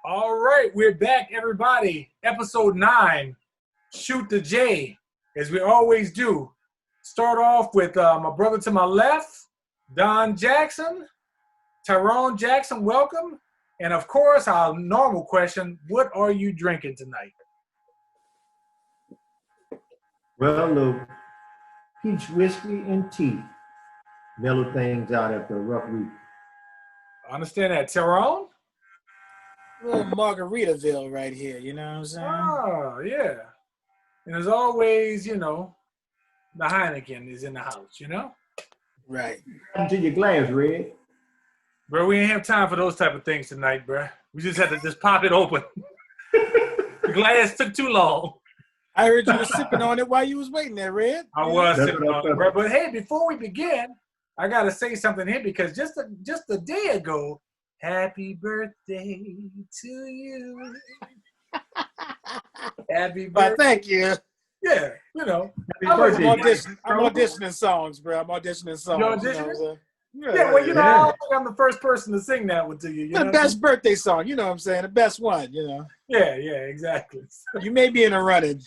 All right, we're back, everybody. Episode 9, Shoot the J, as we always do. Start off with my brother to my left, Don Jackson. Tyrone Jackson, welcome. And, of course, our normal question, what are you drinking tonight? Well, a little peach whiskey and tea. Mellow things out after a rough week. I understand that. Tyrone? A little Margaritaville right here, you know what I'm saying? Oh, yeah. And as always, you know, the Heineken is in the house, you know? Right. Into your glass, Red. Bro, we ain't have time for those type of things tonight, bro. We just had to just pop it open. The glass took too long. I heard you were sipping on it while you was waiting there, Red. I was sipping on it, bro. But hey, before we begin, I gotta say something here because just a day ago, happy birthday to you. Happy birthday. But thank you. Yeah, you know. I'm auditioning songs, bro. I'm auditioning songs. You're auditioning? You know yeah, well, you know, I don't think I'm the first person to sing that one to you. The best birthday song, you know what I'm saying? The best one, you know. Yeah, exactly. You may be in a running.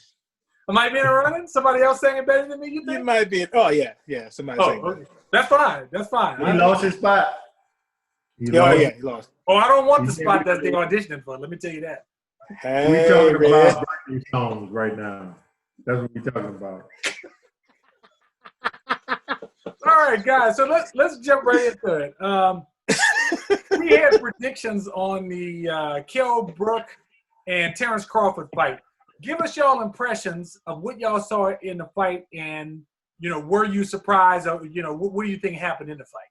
Am I being a running? Somebody else sang it better than me, you think? You might be. Oh, yeah, somebody sang it. Okay. That's fine. He lost his spot. He lost. Oh, I don't want the spot that they're auditioning for. Let me tell you that. Hey, we're talking about birthday songs right now. That's what we're talking about. All right, guys. So let's jump right into it. We had predictions on the Kell Brook and Terence Crawford fight. Give us y'all impressions of what y'all saw in the fight, and you know, were you surprised, or you know, what do you think happened in the fight?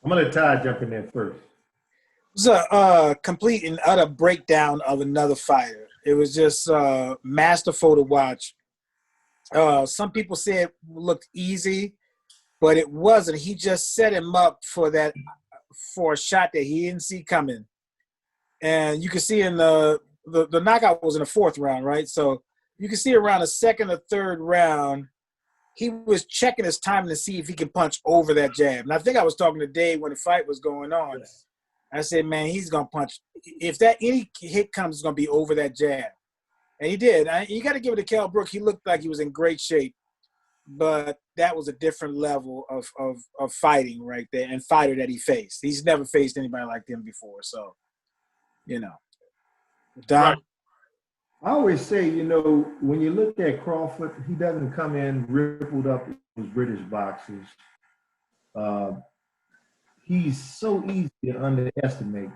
I'm gonna let Ty jump in there first. It was a complete and utter breakdown of another fighter. It was just masterful to watch. Some people said it looked easy, but it wasn't. He just set him up for a shot that he didn't see coming. And you can see in the knockout was in the 4th round, right? So you can see around the 2nd or 3rd round, he was checking his timing to see if he can punch over that jab. And I think I was talking to Dave when the fight was going on. Yes. I said, man, he's going to punch. If that any hit comes, it's going to be over that jab. And he did. You got to give it to Kell Brook. He looked like he was in great shape. But that was a different level of fighting right there, and fighter that he faced. He's never faced anybody like him before. So, you know. Don? Right. I always say, you know, when you look at Crawford, he doesn't come in rippled up with British boxers. He's so easy to underestimate.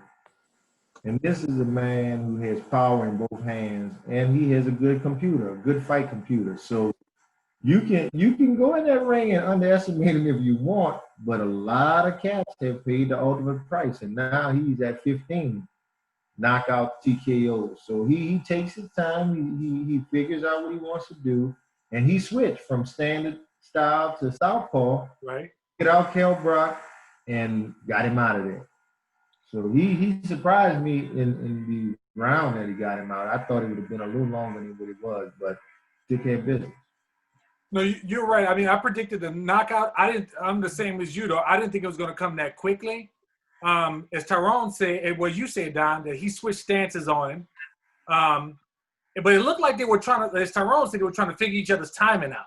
And this is a man who has power in both hands, and he has a good computer, a good fight computer. So you can go in that ring and underestimate him if you want, but a lot of cats have paid the ultimate price, and now he's at 15 knockout TKO. So he takes his time, he figures out what he wants to do, and he switched from standard style to southpaw. Right. Get out Kell Brook and got him out of there. So he surprised me in the round that he got him out. I thought it would have been a little longer than what it was, but took care of business. No, you're right. I mean, I predicted the knockout. I'm the same as you, though. I didn't think it was going to come that quickly. As Tyrone said, well, you said, Don, that he switched stances on him. But it looked like they were trying to, as Tyrone said, they were trying to figure each other's timing out.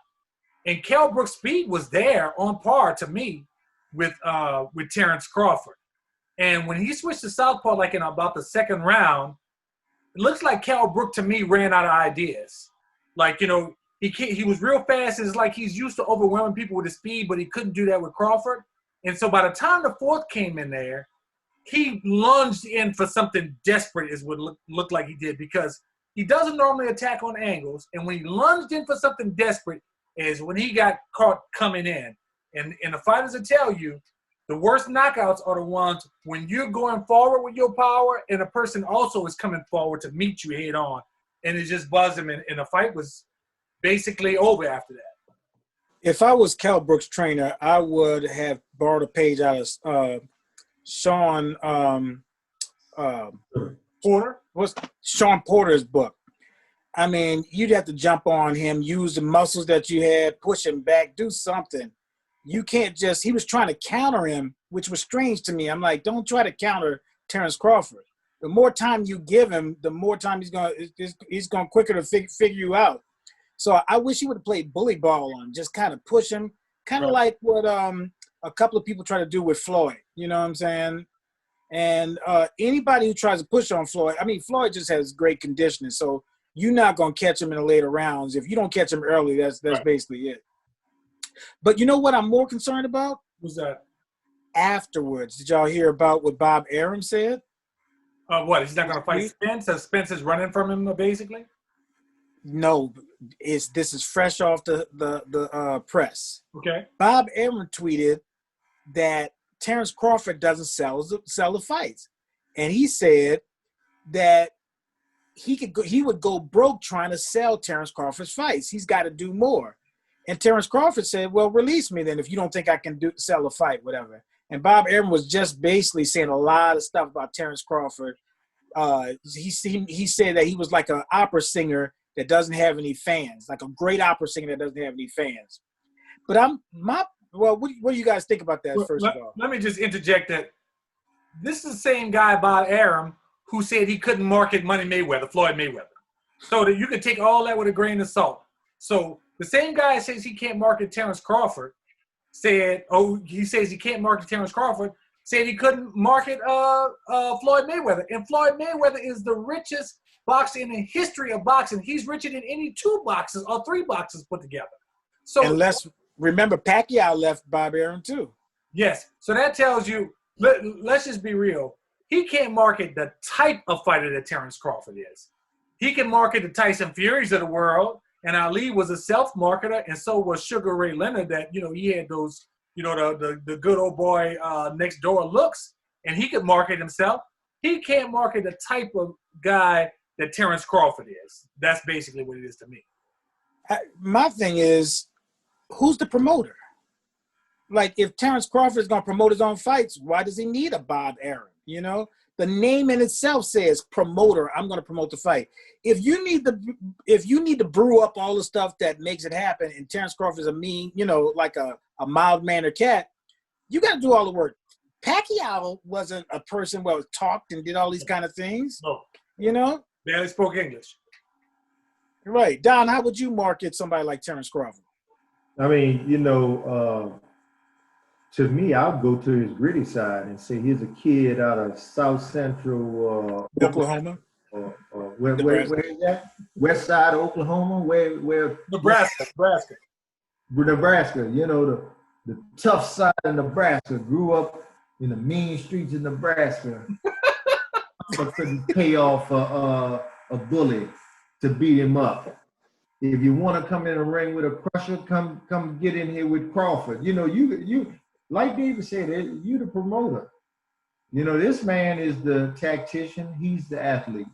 And Kell Brook's speed was there on par to me with Terence Crawford. And when he switched to southpaw, like in about the 2nd round, it looks like Kell Brook to me ran out of ideas. Like, you know, he was real fast. It's like he's used to overwhelming people with his speed, but he couldn't do that with Crawford. And so by the time the 4th came in there, he lunged in for something desperate is what looked like he did, because he doesn't normally attack on angles. And when he lunged in for something desperate is when he got caught coming in. And the fighters will tell you, the worst knockouts are the ones when you're going forward with your power and a person also is coming forward to meet you head on. And it just buzzed him, and the fight was basically over after that. If I was Kell Brook's trainer, I would have borrowed a page out of Sean Porter? What's Sean Porter's book. I mean, you'd have to jump on him, use the muscles that you had, push him back, do something. you can't just, he was trying to counter him, which was strange to me. I'm like, don't try to counter Terence Crawford. The more time you give him, the more time he's going quicker to figure you out. So I wish he would have played bully ball on him, just kind of push him, kind of like what a couple of people try to do with Floyd. You know what I'm saying? And anybody who tries to push on Floyd, I mean, Floyd just has great conditioning, so you're not going to catch him in the later rounds. If you don't catch him early, that's basically it. But you know what I'm more concerned about? Who's that? Afterwards, did y'all hear about what Bob Arum said? What? He's not going to fight Spence? So Spence is running from him, basically? No, this is fresh off the press. Okay. Bob Arum tweeted that Terence Crawford doesn't sell the fights, and he said that he would go broke trying to sell Terence Crawford's fights. He's got to do more. And Terence Crawford said, "Well, release me then if you don't think I can sell a fight, whatever." And Bob Arum was just basically saying a lot of stuff about Terence Crawford. He said that he was like an opera singer that doesn't have any fans, like a great opera singer that doesn't have any fans. But what do you guys think about that, first of all? Let me just interject that this is the same guy, Bob Arum, who said he couldn't market Floyd Mayweather. So that you can take all that with a grain of salt. So the same guy says he can't market Terence Crawford, he says he can't market Terence Crawford, said he couldn't market Floyd Mayweather. And Floyd Mayweather is the richest boxer in the history of boxing. He's richer than any two boxers or three boxers put together. So, and let's remember Pacquiao left Bob Arum too. Yes. So that tells you, let's just be real. He can't market the type of fighter that Terence Crawford is. He can market the Tyson Furies of the world, and Ali was a self-marketer, and so was Sugar Ray Leonard. That he had those, the good old boy next door looks, and he could market himself. He can't market the type of guy that Terence Crawford is. That's basically what it is to me. My thing is, who's the promoter? Like, if Terence Crawford is going to promote his own fights, why does he need a Bob Arum? The name in itself says promoter. I'm going to promote the fight. If you need to brew up all the stuff that makes it happen, and Terence Crawford is a mean, like a mild-mannered cat, you got to do all the work. Pacquiao wasn't a person who talked and did all these kind of things. No. Barely spoke English. Right. Don, how would you market somebody like Terence Crawford? I mean, to me, I'll go to his gritty side and say he's a kid out of South Central Oklahoma. Where is that? West side of Oklahoma? Where? Nebraska. Nebraska. The tough side of Nebraska. Grew up in the mean streets of Nebraska. But couldn't pay off a bully to beat him up. If you want to come in a ring with a crusher, come get in here with Crawford. You like David said, you the promoter. This man is the tactician. He's the athlete.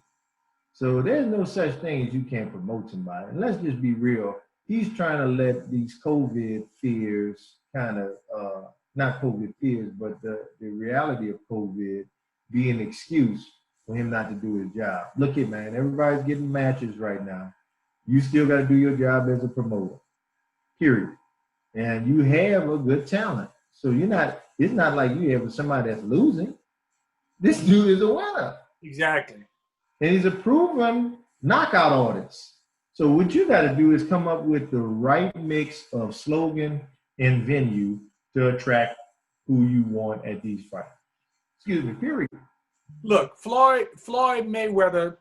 So there's no such thing as you can't promote somebody. And let's just be real. He's trying to let these COVID fears kind of, not COVID fears, but the reality of COVID be an excuse for him not to do his job. Look at, man, everybody's getting matches right now. You still got to do your job as a promoter, period. And you have a good talent. So it's not like you have somebody that's losing. This dude is a winner. Exactly. And he's a proven knockout artist. So what you got to do is come up with the right mix of slogan and venue to attract who you want at these fights. Excuse me, period. Look, Floyd Mayweather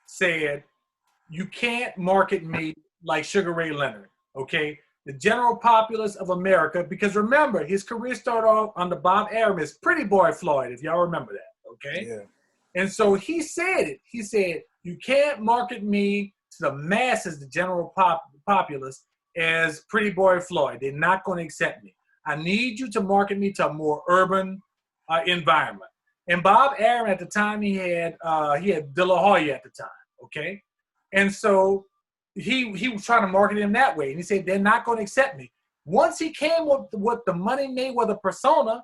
said, you can't market me like Sugar Ray Leonard, okay? The general populace of America, because remember, his career started off under Bob Arum as Pretty Boy Floyd, if y'all remember that, okay? Yeah. And so he said it. He said, you can't market me to the masses, the general populace, as Pretty Boy Floyd. They're not going to accept me. I need you to market me to a more urban environment. And Bob Arum at the time, he had De La Hoya at the time, okay? And so he was trying to market him that way. And he said, they're not going to accept me. Once he came with the Money Mayweather persona,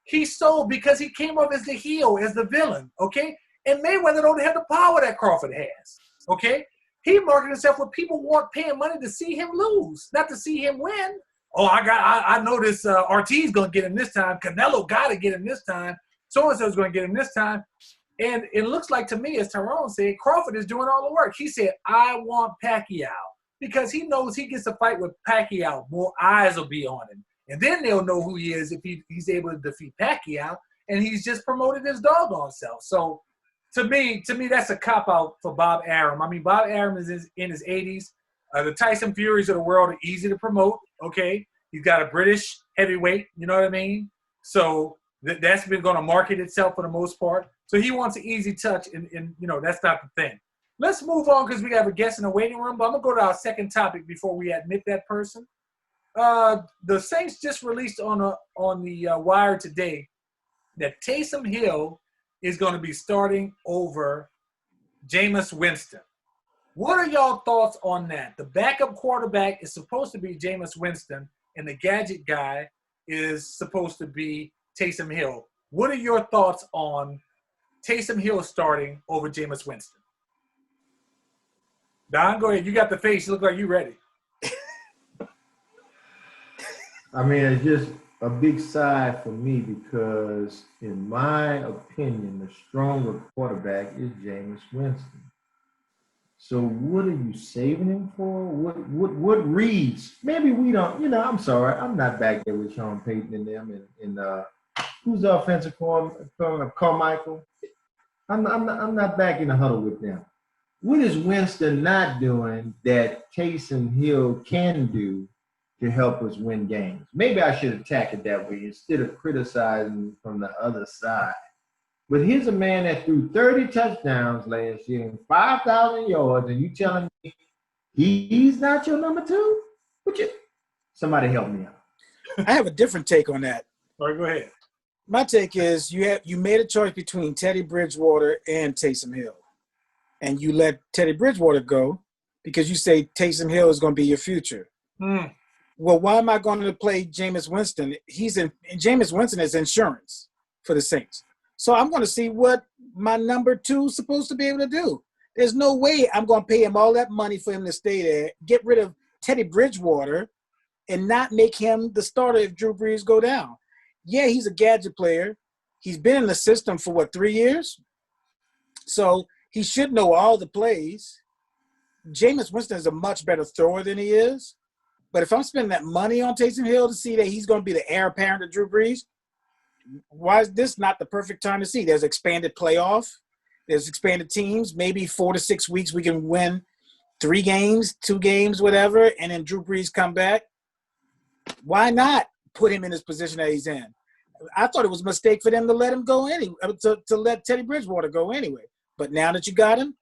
he sold because he came up as the heel, as the villain, okay? And Mayweather don't have the power that Crawford has, okay? He marketed himself with people paying money to see him lose, not to see him win, oh, I know this Ortiz going to get him this time. Canelo got to get him this time. So-and-so's going to get him this time. And it looks like to me, as Tyrone said, Crawford is doing all the work. He said, I want Pacquiao because he knows he gets a fight with Pacquiao. More eyes will be on him. And then they'll know who he is if he's able to defeat Pacquiao. And he's just promoted his doggone self. So to me, that's a cop-out for Bob Arum. I mean, Bob Arum is in his 80s. The Tyson Furies of the world are easy to promote, okay? He's got a British heavyweight, you know what I mean? So that's been going to market itself for the most part. So he wants an easy touch, and that's not the thing. Let's move on because we have a guest in the waiting room, but I'm going to go to our second topic before we admit that person. The Saints just released on the wire today that Taysom Hill is going to be starting over Jameis Winston. What are y'all thoughts on that? The backup quarterback is supposed to be Jameis Winston, and the gadget guy is supposed to be Taysom Hill. What are your thoughts on Taysom Hill starting over Jameis Winston? Don, go ahead. You got the face. You look like you ready. I mean, it's just a big sigh for me because, in my opinion, the stronger quarterback is Jameis Winston. So what are you saving him for? What reads? Maybe we don't. I'm sorry. I'm not back there with Sean Payton and them and who's the offensive coordinator? Carmichael. I'm not back in the huddle with them. What is Winston not doing that Taysom Hill can do to help us win games? Maybe I should attack it that way instead of criticizing from the other side. But here's a man that threw 30 touchdowns last year and 5,000 yards, and you telling me he's not your number two? Somebody help me out. I have a different take on that. All right, go ahead. My take is you made a choice between Teddy Bridgewater and Taysom Hill, and you let Teddy Bridgewater go because you say Taysom Hill is going to be your future. Well, why am I going to play Jameis Winston? Jameis Winston is insurance for the Saints. So I'm going to see what my number two is supposed to be able to do. There's no way I'm going to pay him all that money for him to stay there, get rid of Teddy Bridgewater, and not make him the starter if Drew Brees go down. Yeah, he's a gadget player. He's been in the system for, 3 years? So he should know all the plays. Jameis Winston is a much better thrower than he is. But if I'm spending that money on Taysom Hill to see that he's going to be the heir apparent to Drew Brees, why is this not the perfect time to see? There's expanded playoff. There's expanded teams. Maybe 4 to 6 weeks we can win 3 games, 2 games, whatever, and then Drew Brees come back. Why not put him in his position that he's in? I thought it was a mistake for them to let him go anyway, to let Teddy Bridgewater go anyway. But now that you got him,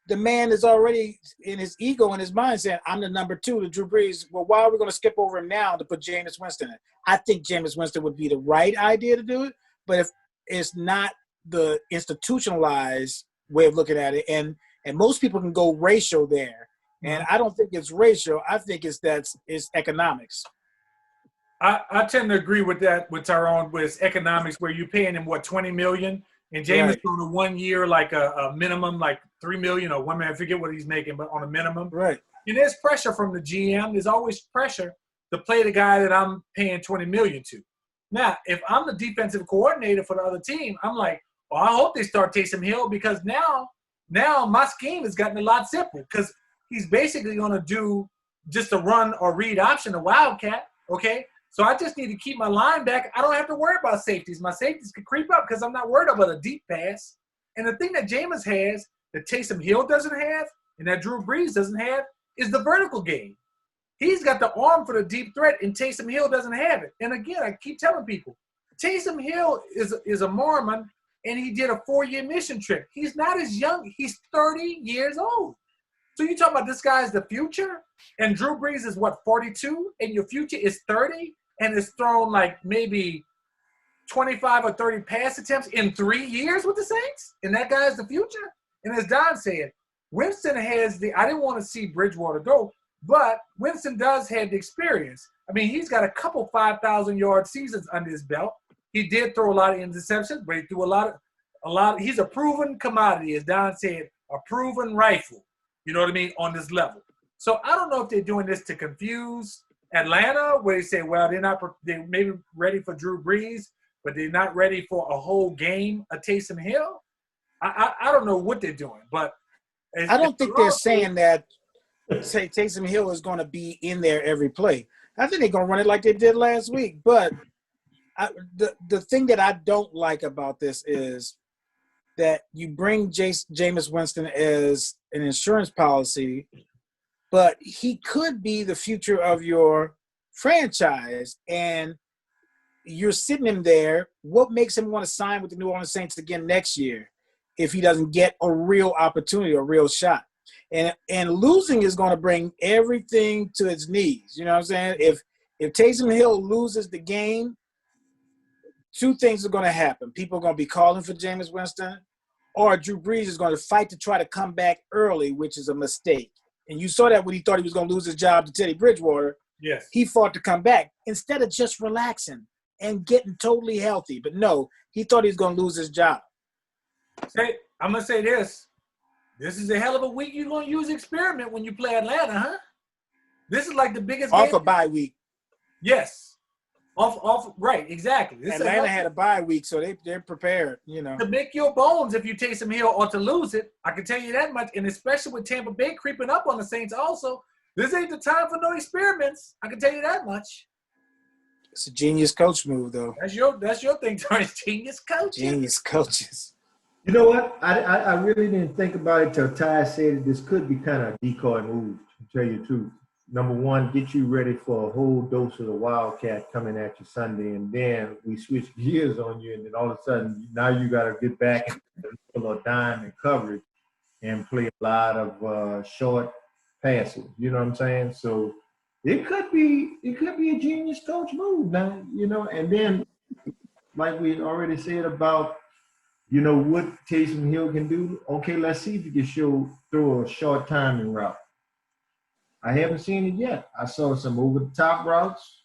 the man is already in his ego and his mind saying, I'm the number two to Drew Brees. Well, why are we going to skip over him now to put Jameis Winston in? I think Jameis Winston would be the right idea to do it, but if it's not the institutionalized way of looking at it, and most people can go racial there, and I don't think it's racial. I think it's economics. I tend to agree with that with Tyrone with economics where you're paying him $20 million and Jameis on a 1 year like a minimum like $3 million or $1 million. I forget what he's making, but on a minimum. Right. And there's pressure from the GM. There's always pressure to play the guy that I'm paying $20 million to. Now, if I'm the defensive coordinator for the other team, I'm like, well, I hope they start Taysom Hill because now my scheme has gotten a lot simpler because he's basically going to do just a run or read option, a wildcat, okay? So I just need to keep my line back. I don't have to worry about safeties. My safeties can creep up because I'm not worried about a deep pass. And the thing that Jameis has that Taysom Hill doesn't have and that Drew Brees doesn't have is the vertical game. He's got the arm for the deep threat, and Taysom Hill doesn't have it. And again, I keep telling people, Taysom Hill is a Mormon, and he did a 4-year mission trip. He's not as young. He's 30 years old. So you talk about this guy is the future, and Drew Brees is, 42, and your future is 30, and it's thrown like maybe 25 or 30 pass attempts in 3 years with the Saints, and that guy is the future? And as Don said, Winston has I didn't want to see Bridgewater go, but Winston does have the experience. I mean, he's got a couple 5,000-yard seasons under his belt. He did throw a lot of interceptions, but he threw a lot. He's a proven commodity, as Don said, a proven rifle. You know what I mean, on this level. So I don't know if they're doing this to confuse Atlanta, where they say, well, they're maybe ready for Drew Brees, but they're not ready for a whole game of Taysom Hill. I don't know what they're doing, but I don't think they're saying that Taysom Hill is going to be in there every play. I think they're going to run it like they did last week. But the thing that I don't like about this is that you bring Jameis Winston as an insurance policy, but he could be the future of your franchise, and you're sitting him there. What makes him want to sign with the New Orleans Saints again next year if he doesn't get a real opportunity, a real shot? And losing is going to bring everything to its knees. You know what I'm saying? If Taysom Hill loses the game, two things are going to happen. People are going to be calling for Jameis Winston, or Drew Brees is going to fight to try to come back early, which is a mistake. And you saw that when he thought he was going to lose his job to Teddy Bridgewater. Yes. He fought to come back instead of just relaxing and getting totally healthy. But no, he thought he was going to lose his job. Hey, I'm going to say this. This is a hell of a week you're going to use experiment when you play Atlanta, huh? This is like the biggest Off game. a bye week. Yes. Off. Right, exactly. This Atlanta had a bye week, so they're prepared, you know. To make your bones if you Taysom Hill or to lose it, I can tell you that much. And especially with Tampa Bay creeping up on the Saints also, this ain't the time for no experiments. I can tell you that much. It's a genius coach move, though. That's your thing, Terrence. Genius coaching. Genius coaches. You know what? I really didn't think about it till Ty said that this could be kind of a decoy move, to tell you the truth. Number one, get you ready for a whole dose of the Wildcat coming at you Sunday, and then we switch gears on you, and then all of a sudden, now you got to get back and pull a dime and coverage and play a lot of short passes. You know what I'm saying? So it could be a genius coach move now, you know. And then, like we already said about, you know, what Taysom Hill can do. Okay, let's see if he can throw a short timing route. I haven't seen it yet. I saw some over-the-top routes.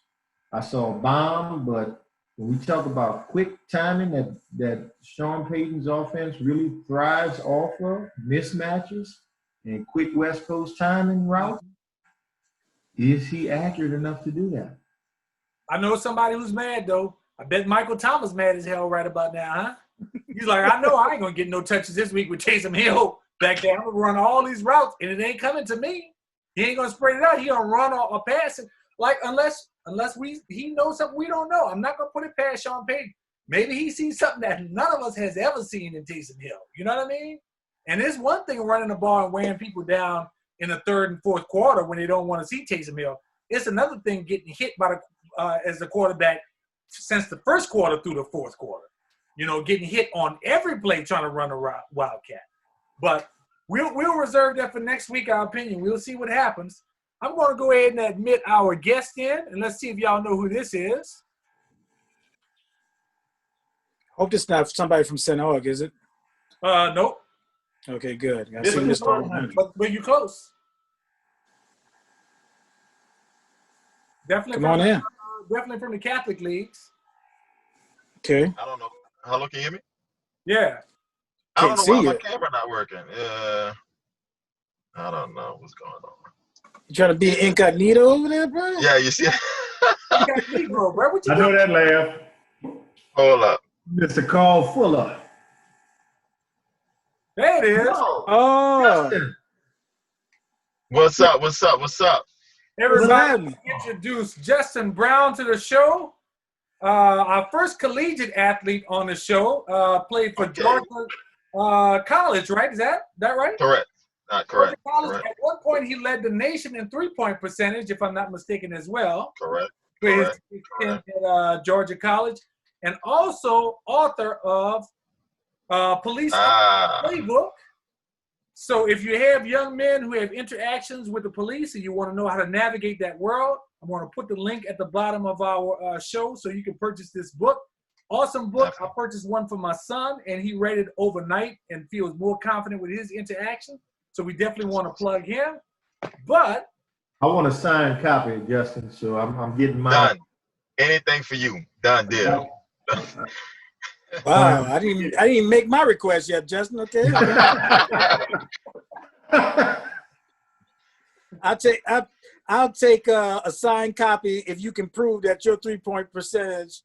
I saw a bomb, but when we talk about quick timing that Sean Payton's offense really thrives off of, mismatches and quick West Coast timing routes, is he accurate enough to do that? I know somebody who's mad, though. I bet Michael Thomas mad as hell right about now, huh? He's like, I know I ain't going to get no touches this week with Taysom Hill back there. I'm going to run all these routes, and it ain't coming to me. He ain't going to spread it out. He going to run or pass it. Like, unless he knows something we don't know. I'm not going to put it past Sean Payton. Maybe he sees something that none of us has ever seen in Taysom Hill. You know what I mean? And it's one thing running the ball and wearing people down in the third and fourth quarter when they don't want to see Taysom Hill. It's another thing getting hit by as the quarterback since the first quarter through the fourth quarter. You know, getting hit on every play trying to run a Wildcat. But we'll reserve that for next week, our opinion. We'll see what happens. I'm going to go ahead and admit our guest in, and let's see if y'all know who this is. Hope it's not somebody from St. Aug, is it? Nope. Okay, good. I see Mr. 100. But you're close. Definitely. Come on in. Definitely from the Catholic leagues. Okay. I don't know. Hello, can you hear me? Yeah. I don't Can't know why see my it. camera not working. I don't know what's going on. You trying to be incognito over there, bro? Yeah, you see? You got Negro, bro. What you I know doing? that laugh. Hold up. Mr. Carl Fuller. There it is. Oh. What's up? What's up? What's up? Everybody happening? introduce Justin Brown to the show. Our first collegiate athlete on the show. Played for Okay. Georgia College, right? Is that right? Correct. Not correct. Georgia College. Correct. At one point, he led the nation in three-point percentage, if I'm not mistaken, as well. Correct. For his Correct. stint at Georgia College, and also author of Police Playbook. So if you have young men who have interactions with the police and you want to know how to navigate that world, I'm going to put the link at the bottom of our show so you can purchase this book. Awesome book. I purchased one for my son, and he read it overnight and feels more confident with his interaction. So we definitely want to plug him. But I want a signed copy, Justin, so I'm getting mine. Done. Anything for you. Done deal. Wow, I didn't make my request yet, Justin. Okay. I'll take a signed copy if you can prove that your 3-point percentage,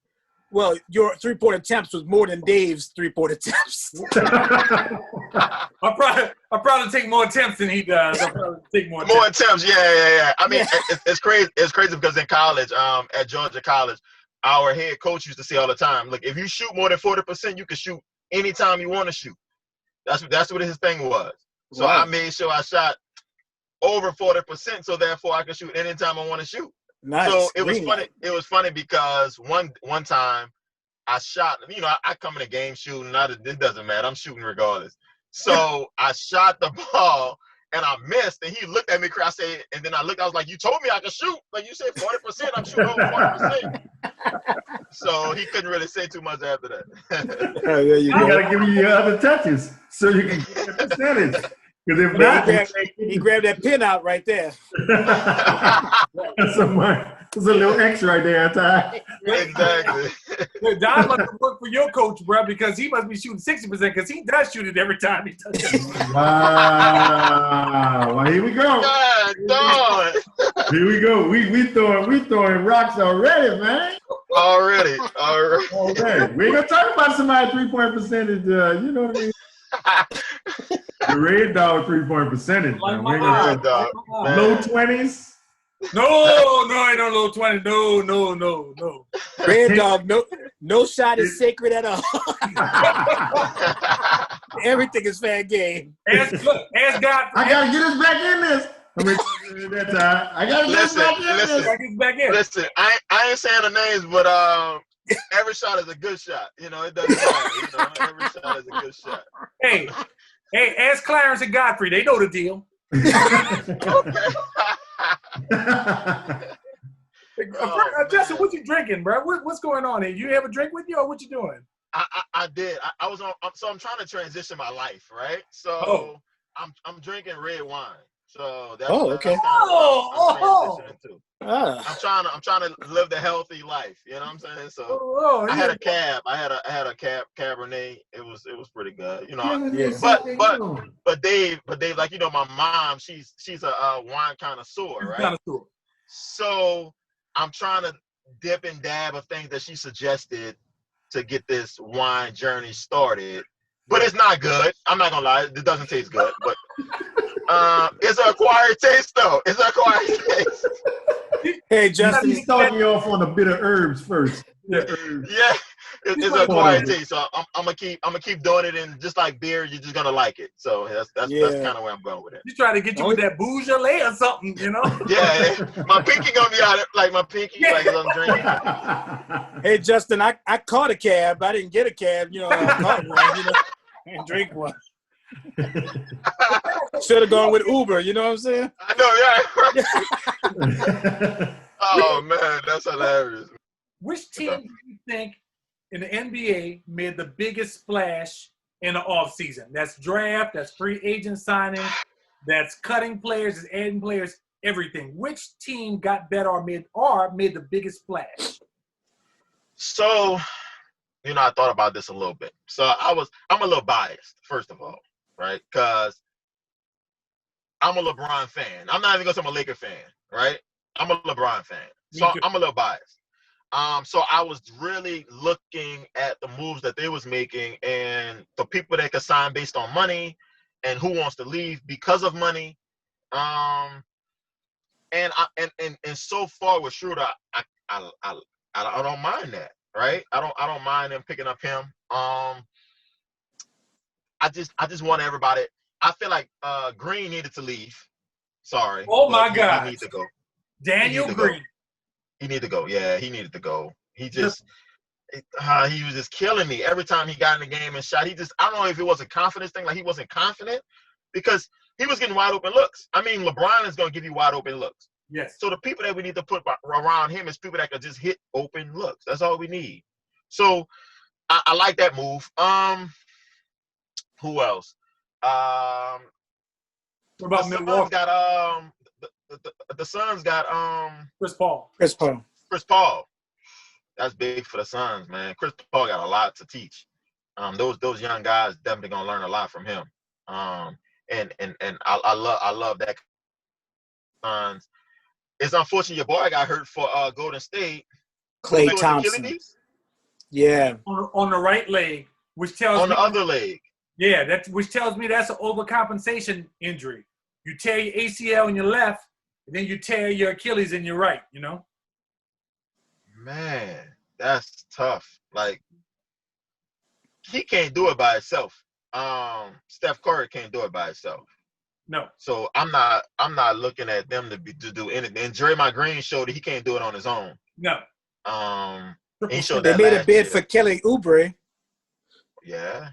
well, your 3-point attempts was more than Dave's 3-point attempts. I'll probably take more attempts than he does. I'll probably take more attempts. Yeah. I mean, it's crazy. It's crazy because in college, at Georgia College, our head coach used to say all the time, look, if you shoot more than 40%, you can shoot anytime you want to shoot. That's what his thing was. So Wow. I made sure I shot over 40%, so therefore I can shoot anytime I want to shoot. Nice. So it was Green funny. light. It was funny because one time I shot. You know, I come in a game shooting. It doesn't matter. I'm shooting regardless. So I shot the ball and I missed. And he looked at me. I said, and then I looked. I was like, "You told me I could shoot. Like you said, 40%. I'm shooting over 40%." So he couldn't really say too much after that. There you You go. gotta give me your other touches so you can get the percentage. Because if not, He grabbed that pin out right there. that's a little X right there, Ty. Exactly. Don must have worked for your coach, bro, because he must be shooting 60% because he does shoot it every time he touches it. Wow. Well, here we go. God, dog. Here we go. We throwing rocks already, man. Already. Okay. We ain't gonna talk about somebody's 3-point percentage. You know what I mean? The Red Dog 3-point percentage. Like Man. my We ain't gonna Red Dog. eye. Man. low 20s. No, ain't no low 20. No. Red Dog, no shot is sacred at all. Everything is fair game. Ask God. I gotta get us back in this. I mean, that time. I gotta get us back in this. Back in. Listen, I ain't saying the names, but every shot is a good shot. You know, it doesn't matter. You know, every shot is a good shot. Hey, ask Clarence and Godfrey. They know the deal. Justin, what you drinking, bro? What's going on here? You have a drink with you, or what you doing? I did. I was on. So I'm trying to transition my life, right? So I'm drinking red wine. So that's okay. That's kind of what I'm transitioning to. Ah. I'm trying to live the healthy life. You know what I'm saying? So I had a cab. I had a Cabernet. It was pretty good. You know. Yeah. But Dave, like, you know, my mom, she's a wine connoisseur, right? Connoisseur. So I'm trying to dip and dab of things that she suggested to get this wine journey started. But it's not good. I'm not gonna lie, it doesn't taste good. But it's an acquired taste, though. It's an acquired taste. Hey, Justin. He's starting you off on a bit of herbs first. Yeah, it's an acquired taste. So I'm gonna keep doing it, and just like beer, you're just gonna like it. So that's kind of where I'm going with it. You trying to get you with that Beaujolais or something, you know? Yeah, my pinky gonna be out, like my pinky, like as I'm drinking. Hey, Justin, I caught a cab. I didn't get a cab. You know, I caught one. You know, and drink one. Should have gone with Uber. You know what I'm saying? I know, yeah. Oh man, that's hilarious. Which team do you think in the NBA made the biggest splash in the offseason? That's draft, that's free agent signing, that's cutting players, that's adding players, everything. Which team got better or made the biggest splash? So, you know, I thought about this a little bit. So I'm a little biased, first of all, right? Because I'm a LeBron fan. I'm not even gonna say I'm a Laker fan, right? I'm a LeBron fan. So I'm a little biased. So I was really looking at the moves that they was making and the people that could sign based on money and who wants to leave because of money. And so far with Schroeder, I don't mind that, right? I don't mind them picking up him. I just want everybody. I feel like Green needed to leave. Sorry. Oh my God. He needs to go. Daniel Green. He needed to go. Yeah, he needed to go. He was just killing me every time he got in the game and shot. I don't know if it was a confidence thing, like he wasn't confident because he was getting wide open looks. I mean, LeBron is going to give you wide open looks. Yes. So the people that we need to put around him is people that can just hit open looks. That's all we need. So I like that move. Who else? What about Milwaukee? The Suns got Chris Paul. Chris Paul. That's big for the Suns, man. Chris Paul got a lot to teach. Those young guys definitely gonna learn a lot from him. And I love that Suns. it's unfortunate your boy got hurt for Golden State. Clay It was Thompson. Achilles Yeah. On the right leg, which tells on me the other leg. Yeah, which tells me that's an overcompensation injury. You tear your ACL in your left, and then you tear your Achilles in your right. You know. Man, that's tough. Like, he can't do it by himself. Steph Curry can't do it by himself. No. So I'm not looking at them to do anything. And Draymond Green showed that he can't do it on his own. No. He showed They that made a last bid year. for Kelly Oubre, Yeah.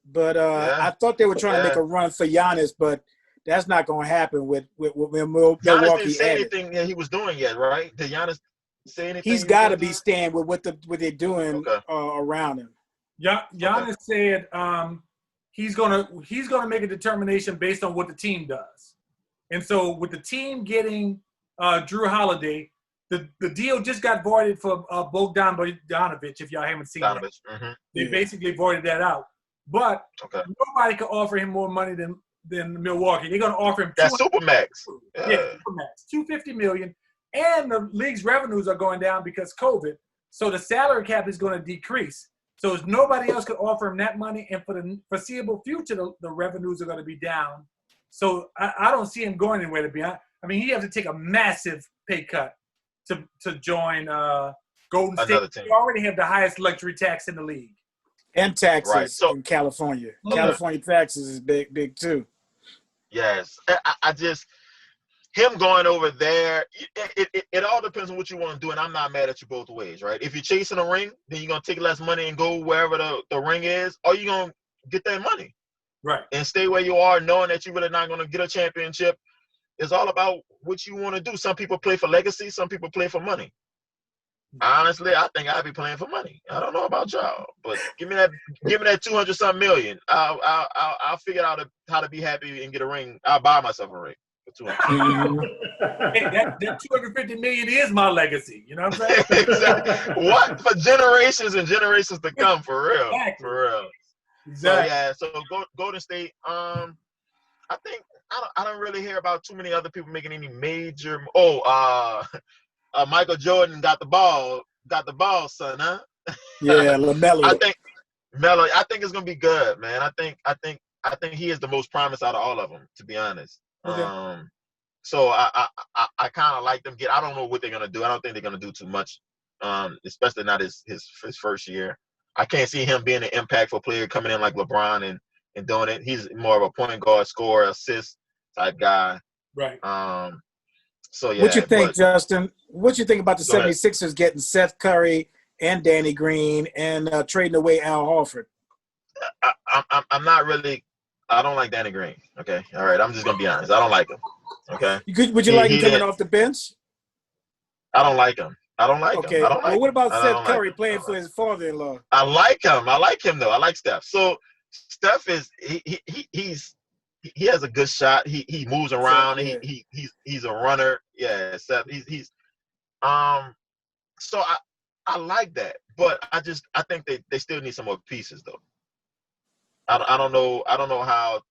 but I thought they were trying to make Yeah. a run for Giannis, but that's not going to happen with Giannis didn't Milwaukee say added. anything that he was doing yet, right? Did Giannis say anything? He's got to be staying with what they're doing Okay. around him. Giannis said he's gonna make a determination based on what the team does, and so with the team getting Drew Holiday, the deal just got voided for Bogdan Bogdanovic. If y'all haven't seen that, they basically voided that out. But nobody can offer him more money than Milwaukee. They're gonna offer him that Supermax. Yeah, Supermax, $250 million, and the league's revenues are going down because COVID. So the salary cap is going to decrease. So nobody else could offer him that money, and for the foreseeable future, the revenues are going to be down. So I don't see him going anywhere, to be honest. I mean, he has to take a massive pay cut to join Golden State. Another team. They already have the highest luxury tax in the league. And taxes Right. So- in California. California taxes is big too. Yes. I just him going over there, it all depends on what you want to do, and I'm not mad at you both ways, right? If you're chasing a ring, then you're going to take less money and go wherever the ring is, or you're going to get that money. Right. And stay where you are, knowing that you're really not going to get a championship. It's all about what you want to do. Some people play for legacy. Some people play for money. Honestly, I think I'd be playing for money. I don't know about y'all, but give me that 200-something million. I'll figure out how to be happy and get a ring. I'll buy myself a ring for $200. Hey, that $250 million is my legacy. You know what I'm saying? Exactly. What for generations and generations to come, for real. Exactly. For real. Exactly. So Golden State. I think I don't really hear about too many other people making any major. Michael Jordan got the ball, son, huh? Yeah, LaMelo. I think Melo. I think it's gonna be good, man. I think he is the most promised out of all of them, to be honest. Okay. So I kind of like them. I don't know what they're gonna do. I don't think they're gonna do too much, especially not his first year. I can't see him being an impactful player coming in like LeBron and doing it. He's more of a point guard, scorer, assist type guy. Right. So yeah. What you think, Justin? What you think about the Go ahead. 76ers getting Seth Curry and Danny Green and trading away Al Horford? I'm not really. I don't like Danny Green. Okay, all right. I'm just gonna be honest. I don't like him. Okay. Would you like him coming off the bench? I don't like him. I don't like Okay. him. I don't like Well, what him. about I Seth don't like Curry him. playing for his father-in-law? I like him. I like him though. I like Steph. So Steph is he has a good shot. He moves around. Yeah. He's a runner. Yeah, Steph. He's So I like that, but I think they still need some more pieces though. I don't know how.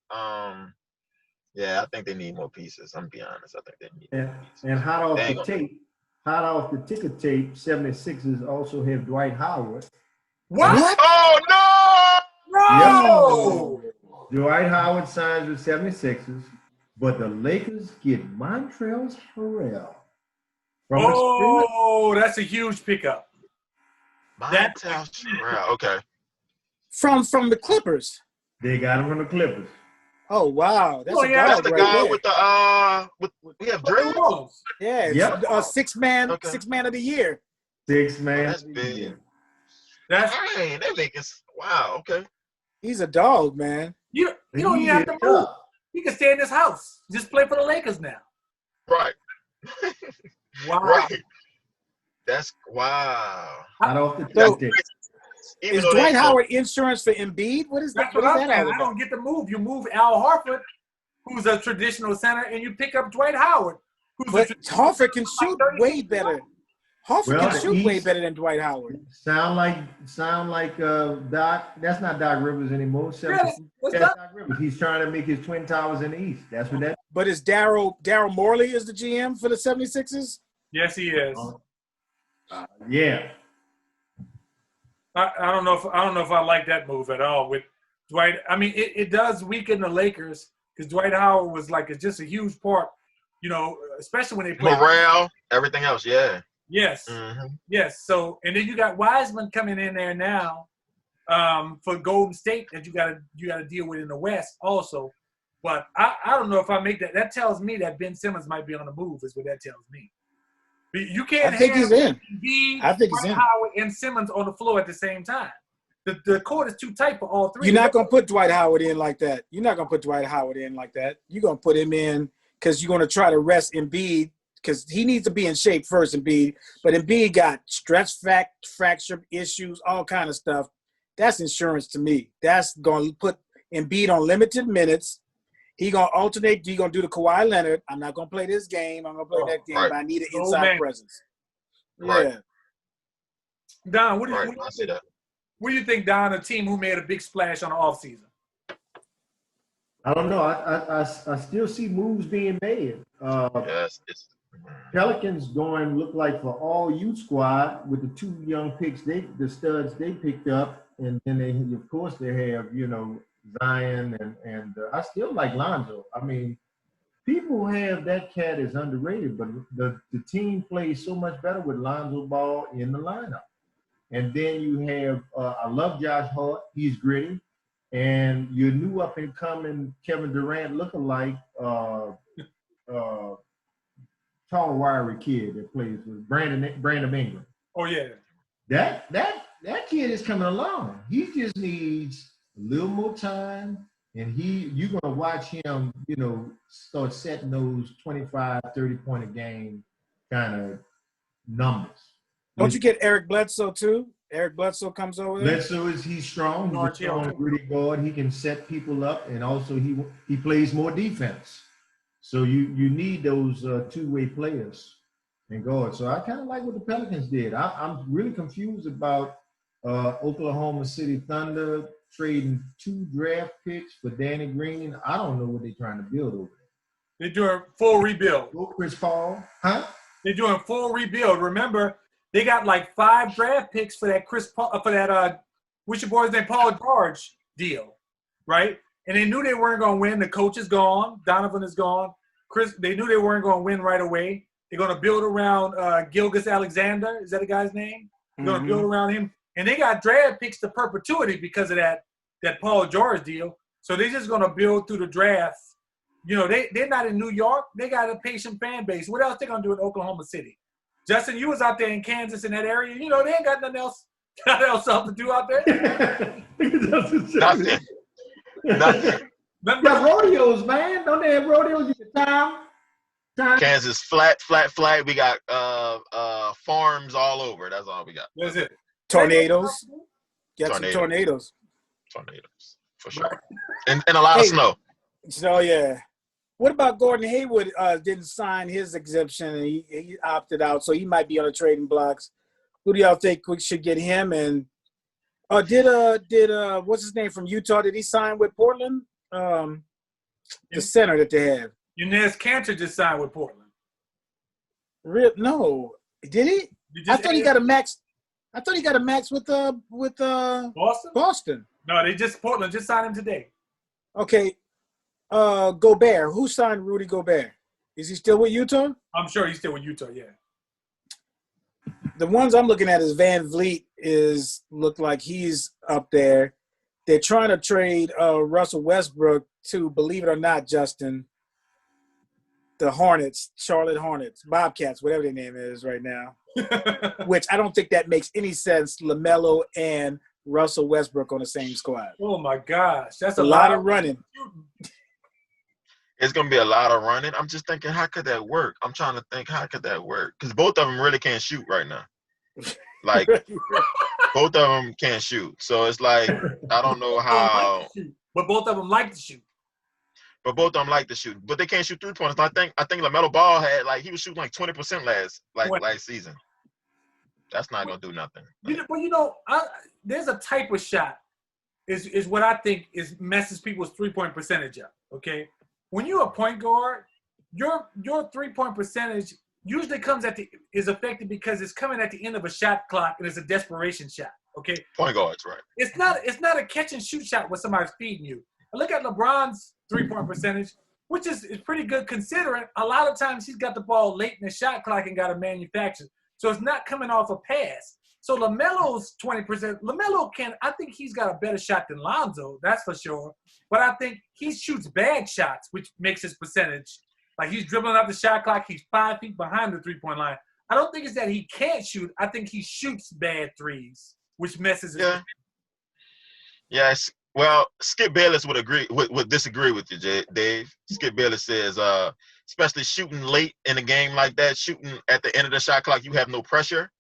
Yeah, I think they need more pieces. I'm gonna be honest. I think they need more pieces. And hot off the ticker tape, 76ers also have Dwight Howard. What? Oh No! Dwight Howard signs with 76ers, but the Lakers get Montrezl Harrell. Oh, that's a huge pickup. no! Okay. From the Clippers. They got him from the Clippers. Oh wow, that's That's the right guy there. with we have dreads. Yeah, Yep. six man of the year. 6 man. That's big. That's Dang, they make us. Wow. Okay. He's a dog, man. you don't even have to move. He can stay in his house. Just play for the Lakers now. Right. Wow. Right. That's wow. Hot off the So, ticker tape. Even Is though Dwight they- Howard insurance for Embiid? What is that? That's What what is I'm that saying. all I about? don't get the move. You move Al Horford, who's a traditional center, and you pick up Dwight Howard, who's But a Horford can shoot way better. Hoffman Well, can shoot way better than Dwight Howard. Sound like Doc. That's not Doc Rivers anymore. Really? What's That's up? Doc Rivers. He's trying to make his Twin Towers in the East. That's what that. But is Daryl Morley is the GM for the 76ers? Yes, he is. Yeah. I don't know if I like that move at all with Dwight. I mean, it does weaken the Lakers because Dwight Howard was like just a huge part, especially when they play morale, everything else. Yeah. Yes. Mm-hmm. Yes. So, and then you got Wiseman coming in there now for Golden State that you got to deal with in the West also. But I don't know if I make that. That tells me that Ben Simmons might be on the move. Is what that tells me. You can't. I think he's in. I think he's in. Howard and Simmons on the floor at the same time. The court is too tight for all three. You're not gonna put Dwight Howard in like that. You're not gonna put Dwight Howard in like that. You're gonna put him in because you're gonna try to rest Embiid because he needs to be in shape first. Embiid, but Embiid got stress fracture issues, all kind of stuff. That's insurance to me. That's gonna put Embiid on limited minutes. He gonna alternate. He gonna do the Kawhi Leonard. I'm not gonna play this game. I'm gonna play that game, but I need an inside presence. Right. Yeah. Don, what do you think, Don, a team who made a big splash on the offseason? I don't know. I still see moves being made. Yes. Pelicans going look like for all youth squad with the two young picks, the studs they picked up, and then they have Zion and I still like Lonzo. I mean, people have that cat is underrated, but the team plays so much better with Lonzo Ball in the lineup. And then you have I love Josh Hart. He's gritty. And your new up and coming Kevin Durant lookalike tall wiry kid that plays with Brandon Ingram. Oh yeah. That kid is coming along. He just needs a little more time, and you're gonna watch him, start setting those 25, 30 point a game kind of numbers. Don't you get Eric Bledsoe too? Eric Bledsoe comes over there. Bledsoe he's strong. He's a strong, gritty guard. He can set people up, and also he plays more defense. So you need those two-way players and guards. So I kind of like what the Pelicans did. I'm really confused about Oklahoma City Thunder trading 2 draft picks for Danny Green. I don't know what they're trying to build over there. They're doing full rebuild. Chris Paul, huh? They're doing full rebuild. Remember, they got like 5 draft picks for that what's your boy's name, Paul George deal, right? And they knew they weren't going to win. The coach is gone. Donovan is gone. They knew they weren't going to win right away. They're going to build around Gilgeous-Alexander. Is that the guy's name? They're going to build around him. And they got draft picks to perpetuity because of that Paul George deal. So they're just going to build through the draft. They're not in New York. They got a patient fan base. What else they going to do in Oklahoma City? Justin, you was out there in Kansas in that area. They ain't got nothing else to do out there. Nothing. Got rodeos, man. Don't they have rodeos in the town? Kansas flat. We got farms all over. That's all we got. That's it. Tornadoes. Get some tornadoes. Tornadoes, for sure. And a lot of snow. So, yeah. What about Gordon Hayward didn't sign his exemption and he opted out, so he might be on the trading blocks. Who do y'all think we should get him? And did what's his name from Utah? Did he sign with Portland? The center that they have. Enes Kanter just signed with Portland. No, did he? I thought he got a max. I thought he got a max with Boston. Boston. No, Portland just signed him today. Okay. Gobert. Who signed Rudy Gobert? Is he still with Utah? I'm sure he's still with Utah, yeah. The ones I'm looking at is Van Vliet look like he's up there. They're trying to trade Russell Westbrook to, believe it or not, Justin, the Hornets, Charlotte Hornets, Bobcats, whatever their name is right now. Which I don't think that makes any sense. LaMelo and Russell Westbrook on the same squad. Oh my gosh, that's a lot of running. It's going to be a lot of running. I'm just thinking, how could that work? I'm trying to think, how could that work? Because both of them really can't shoot right now. Like, both of them can't shoot. So it's like, I don't know how. But both of them like to shoot. But both of them like to shoot. But they can't shoot 3-pointers. I think LaMelo Ball had, he was shooting 20% last season. That's not gonna do nothing. There's a type of shot is what I think messes people's 3-point percentage up. Okay, when you're a point guard, your 3-point percentage usually is affected because it's coming at the end of a shot clock and it's a desperation shot. Okay, Point guards, right? it's not a catch and shoot shot where somebody's feeding you. I look at LeBron's 3-point percentage, which is pretty good considering a lot of times he's got the ball late in the shot clock and got to manufacture. So it's not coming off a pass. So LaMelo's 20%. I think he's got a better shot than Lonzo, that's for sure. But I think he shoots bad shots, which makes his percentage. Like he's dribbling up the shot clock, he's 5 feet behind the 3-point line. I don't think it's that he can't shoot. I think he shoots bad threes, which messes his Yeah. Yes. Well, Skip Bayless would disagree with you, Dave. Skip Bayless says, especially shooting late in a game like that, shooting at the end of the shot clock, you have no pressure,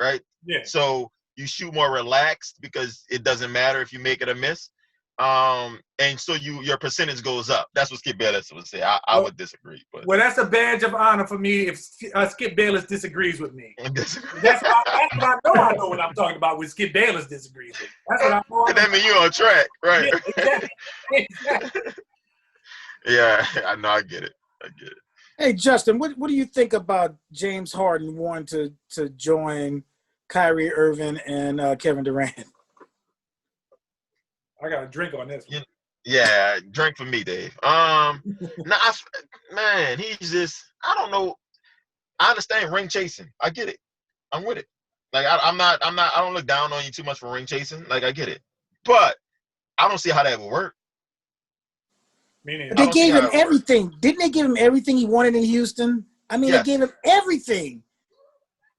right? Yeah. So you shoot more relaxed because it doesn't matter if you make it or miss. And so your percentage goes up. That's what Skip Bayless would say. I would disagree. But well, that's a badge of honor for me if Skip Bayless disagrees with me. That's what I know what I'm talking about when Skip Bayless disagrees with me. That's what I'm talking that means you're on track, right? Yeah, exactly. Yeah, I know. I get it. Hey, Justin, what do you think about James Harden wanting to join Kyrie Irving and Kevin Durant? I got a drink on this one. Yeah, drink for me, Dave. Man, he's just, I don't know. I understand ring chasing. I get it. I'm with it. Like I don't look down on you too much for ring chasing. Like I get it. But I don't see how that would work. They gave him everything. Didn't they give him everything he wanted in Houston? I mean, Yes. They gave him everything.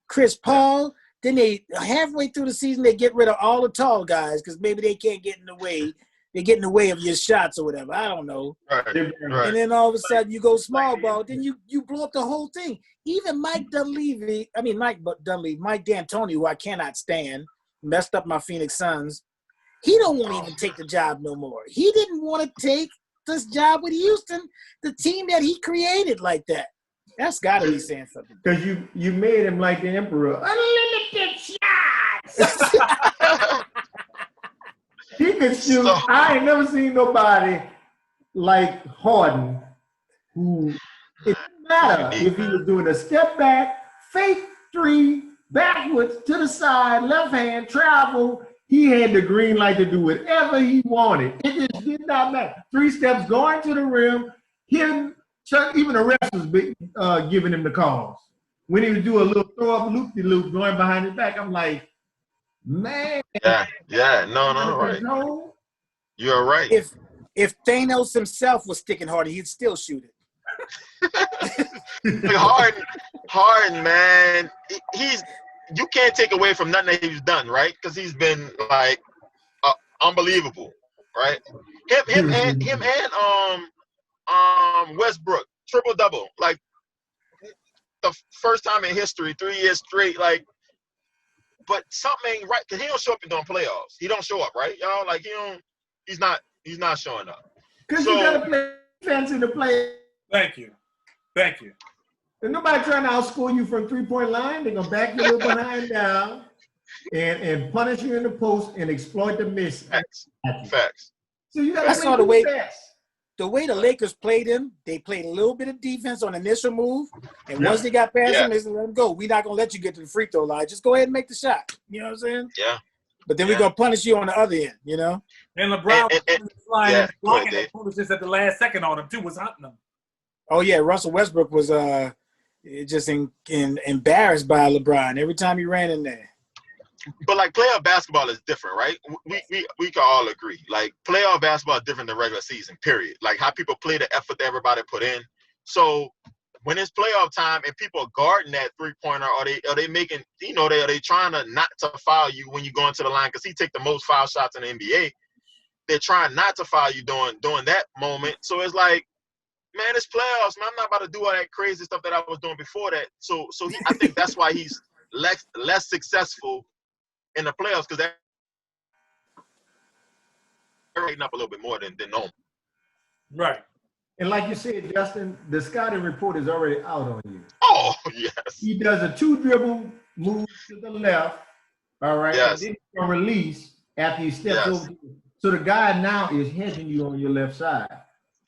Chris Paul. Then they halfway through the season they get rid of all the tall guys because maybe they can't get in the way. They get in the way of your shots or whatever. I don't know. Right. And then all of a sudden you go small ball. Then you blow up the whole thing. Even Mike D'Antoni, who I cannot stand, messed up my Phoenix Suns. He don't want to even take the job no more. He didn't want to take this job with Houston, the team that he created like that. That's got to be saying something. Because you made him like the emperor. Unlimited shots. He could shoot. I ain't never seen nobody like Harden who it didn't matter if he was doing a step back, fake three, backwards, to the side, left hand, travel. He had the green light to do whatever he wanted. It just did not matter. 3 steps going to the rim, him. Even the refs was giving him the calls. When he would do a little throw-up loop-de-loop going behind his back, I'm like, man. Yeah. No, right. No. You're right. If Thanos himself was sticking Harden, he'd still shoot it. Harden, man. You can't take away from nothing that he's done, right? Because he's been, like, unbelievable, right? Him and Westbrook, triple-double, like the first time in history, 3 years straight, like, but something ain't right, because he don't show up during playoffs. He don't show up, right, y'all? Like, he's not showing up. Because you got to play defense in the play. Thank you. And nobody trying to outscore you from 3-point line. They're going to back you up behind down and punish you in the post and exploit the miss. Facts. So you got to play defense. The way the Lakers played him, they played a little bit of defense on the initial move, and once they got past him, they said, let him go. We're not going to let you get to the free throw line. Just go ahead and make the shot. You know what I'm saying? Yeah. But then we're going to punish you on the other end, you know? And LeBron was flying and blocking that foolishness at the last second on him, too, was hunting him. Oh, yeah, Russell Westbrook was just embarrassed by LeBron every time he ran in there. But like playoff basketball is different, right? We can all agree. Like playoff basketball is different than regular season, period. Like how people play, the effort that everybody put in. So when it's playoff time and people are guarding that 3-pointer, are they making, are they trying to not to foul you when you go into the line? Because he take the most foul shots in the NBA. They're trying not to foul you during that moment. So it's like, man, it's playoffs, man. I'm not about to do all that crazy stuff that I was doing before that. So I think that's why he's less successful in the playoffs, because they're rating up a little bit more than normal. Right. And like you said, Justin, the scouting report is already out on you. Oh, yes. He does a 2-dribble moves to the left, all right, Yes. and then he's gonna release after he steps Yes. over. So the guy now is hedging you on your left side.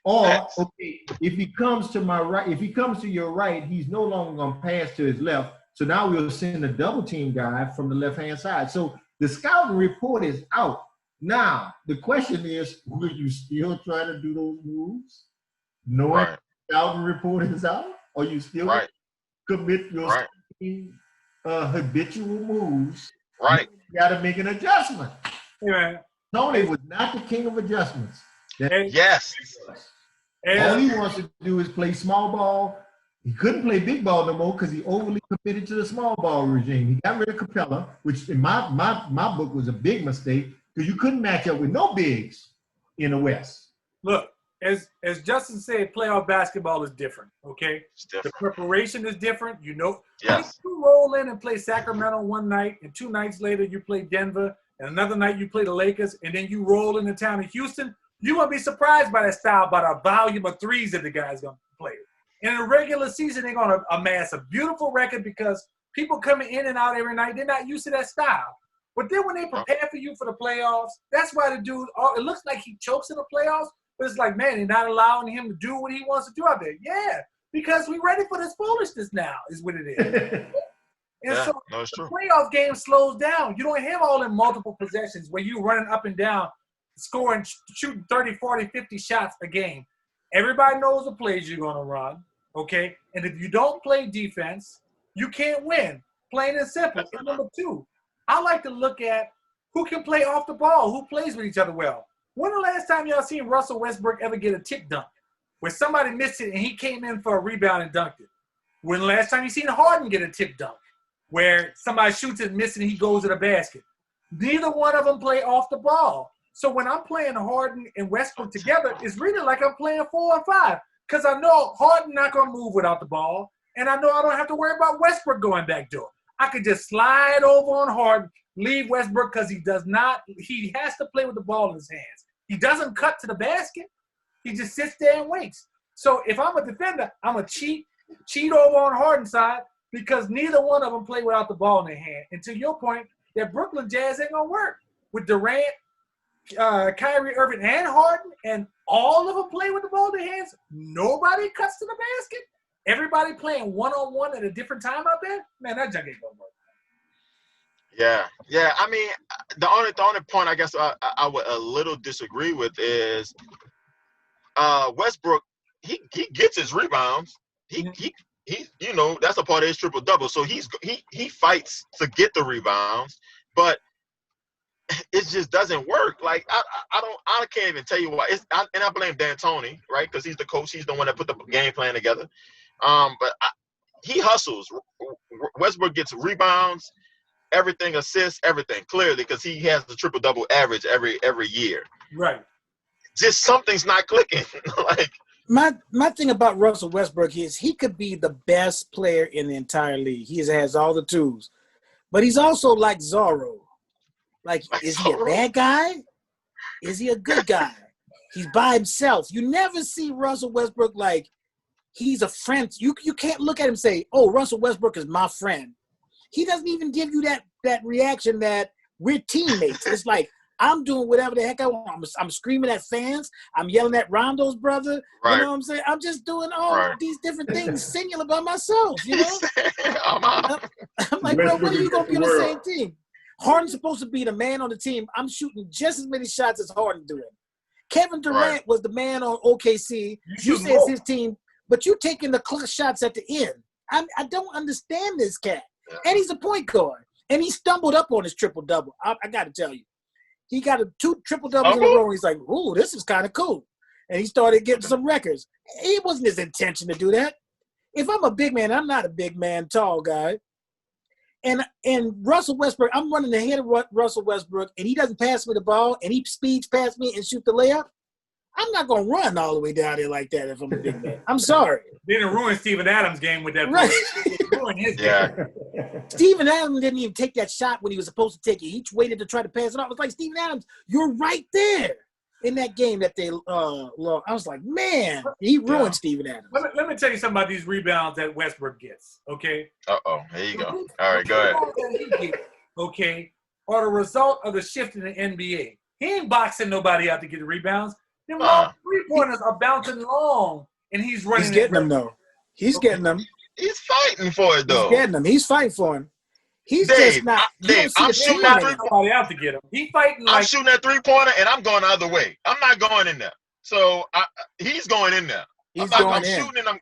Or, Yes. okay, if he comes to my right, if he comes to your right, he's no longer gonna pass to his left. So now we'll send a double team guy from the left-hand side. So the scouting report is out. Now, the question is, will you still try to do those moves? Knowing Right. the scouting report is out? Or you still Right. commit your Right. habitual moves? Right. You got to make an adjustment. Hey, man. Tony was not the king of adjustments. Hey, Yes. All he wants to do is play small ball. He couldn't play big ball no more because he overly committed to the small ball regime. He got rid of Capella, which in my book was a big mistake because you couldn't match up with no bigs in the West. Look, as Justin said, playoff basketball is different, okay? It's The different. preparation is different. You know, Yes. if you roll in and play Sacramento one night, and 2 nights later you play Denver, and another night you play the Lakers, and then you roll into town in Houston, you're going to be surprised by that style, by the volume of threes that the guy's going to play. In a regular season, they're going to amass a beautiful record because people coming in and out every night, they're not used to that style. But then when they prepare for you for the playoffs, that's why the dude, it looks like he chokes in the playoffs, but it's like, man, they're not allowing him to do what he wants to do out there. Yeah, because we're ready for this foolishness now is what it is. And Yeah. so No, it's the true. playoff game slows down. You don't have all in multiple possessions where you're running up and down, scoring, shooting 30, 40, 50 shots a game. Everybody knows the plays you're going to run, okay? And if you don't play defense, you can't win, plain and simple. And number 2, I like to look at who can play off the ball, who plays with each other well. When the last time y'all seen Russell Westbrook ever get a tip dunk where somebody missed it and he came in for a rebound and dunked it? When the last time you seen Harden get a tip dunk where somebody shoots it and misses it and he goes to the basket? Neither one of them play off the ball. So when I'm playing Harden and Westbrook together, it's really like I'm playing 4 and 5 because I know Harden not going to move without the ball, and I know I don't have to worry about Westbrook going back door. I could just slide over on Harden, leave Westbrook because he has to play with the ball in his hands. He doesn't cut to the basket. He just sits there and waits. So if I'm a defender, I'm a cheat over on Harden's side because neither one of them play without the ball in their hand. And to your point, that Brooklyn Jazz ain't going to work with Durant, Kyrie Irving, and Harden, and all of them play with the ball in their hands. Nobody cuts to the basket. Everybody playing one-on-one at a different time out there. Man, that junk ain't gonna work. Yeah. I mean, the only point I guess I would a little disagree with is Westbrook. He gets his rebounds. He you know, that's a part of his triple double. So he fights to get the rebounds, but it just doesn't work. Like I can't even tell you why. And I blame D'Antoni, right? Because he's the coach. He's the one that put the game plan together. But he hustles. Westbrook gets rebounds, everything, assists, everything clearly because he has the triple double average every year. Right. Just something's not clicking. Like My thing about Russell Westbrook is he could be the best player in the entire league. He has all the tools, but he's also like Zorro. Like, is he a bad guy? Is he a good guy? He's by himself. You never see Russell Westbrook like he's a friend. You can't look at him and say, oh, Russell Westbrook is my friend. He doesn't even give you that reaction that we're teammates. It's like, I'm doing whatever the heck I want. I'm screaming at fans. I'm yelling at Rondo's brother. Right. You know what I'm saying? I'm just doing all these different things singular by myself, you know? I'm like, bro, when are you going to be on the same team? Harden's supposed to be the man on the team. I'm shooting just as many shots as Harden doing. Kevin Durant was the man on OKC. You say it's his team, but you taking the shots at the end. I don't understand this cat. And he's a point guard. And he stumbled up on his triple-double. I got to tell you. He got 2 triple-doubles in a row, and he's like, ooh, this is kind of cool. And he started getting some records. It wasn't his intention to do that. If I'm a big man, I'm not a big man, tall guy. And Russell Westbrook, I'm running ahead of Russell Westbrook, and he doesn't pass me the ball, and he speeds past me and shoot the layup. I'm not going to run all the way down there like that if I'm a big man. I'm sorry. They didn't ruin Steven Adams' game with that. Right. Ruin his game. Steven Adams didn't even take that shot when he was supposed to take it. He waited to try to pass it off. It's like, Steven Adams, you're right there. in that game that they lost. I was like, man, he ruined Steven Adams. Let me tell you something about these rebounds that Westbrook gets, okay? Here you go. All right, go ahead. That he gets, okay, are the result of the shift in the NBA. He ain't boxing nobody out to get the rebounds. Them long three-pointers are bouncing long, and he's running. He's getting them, though. He's getting them. He's fighting for it, though. He's getting them. He's fighting for him. He's Dave, just not. Dave, I'm shooting that somebody out to get him. He fighting I'm shooting that three-pointer, and I'm going the other way. I'm not going in there. So he's going in there. He's going in. Shooting, and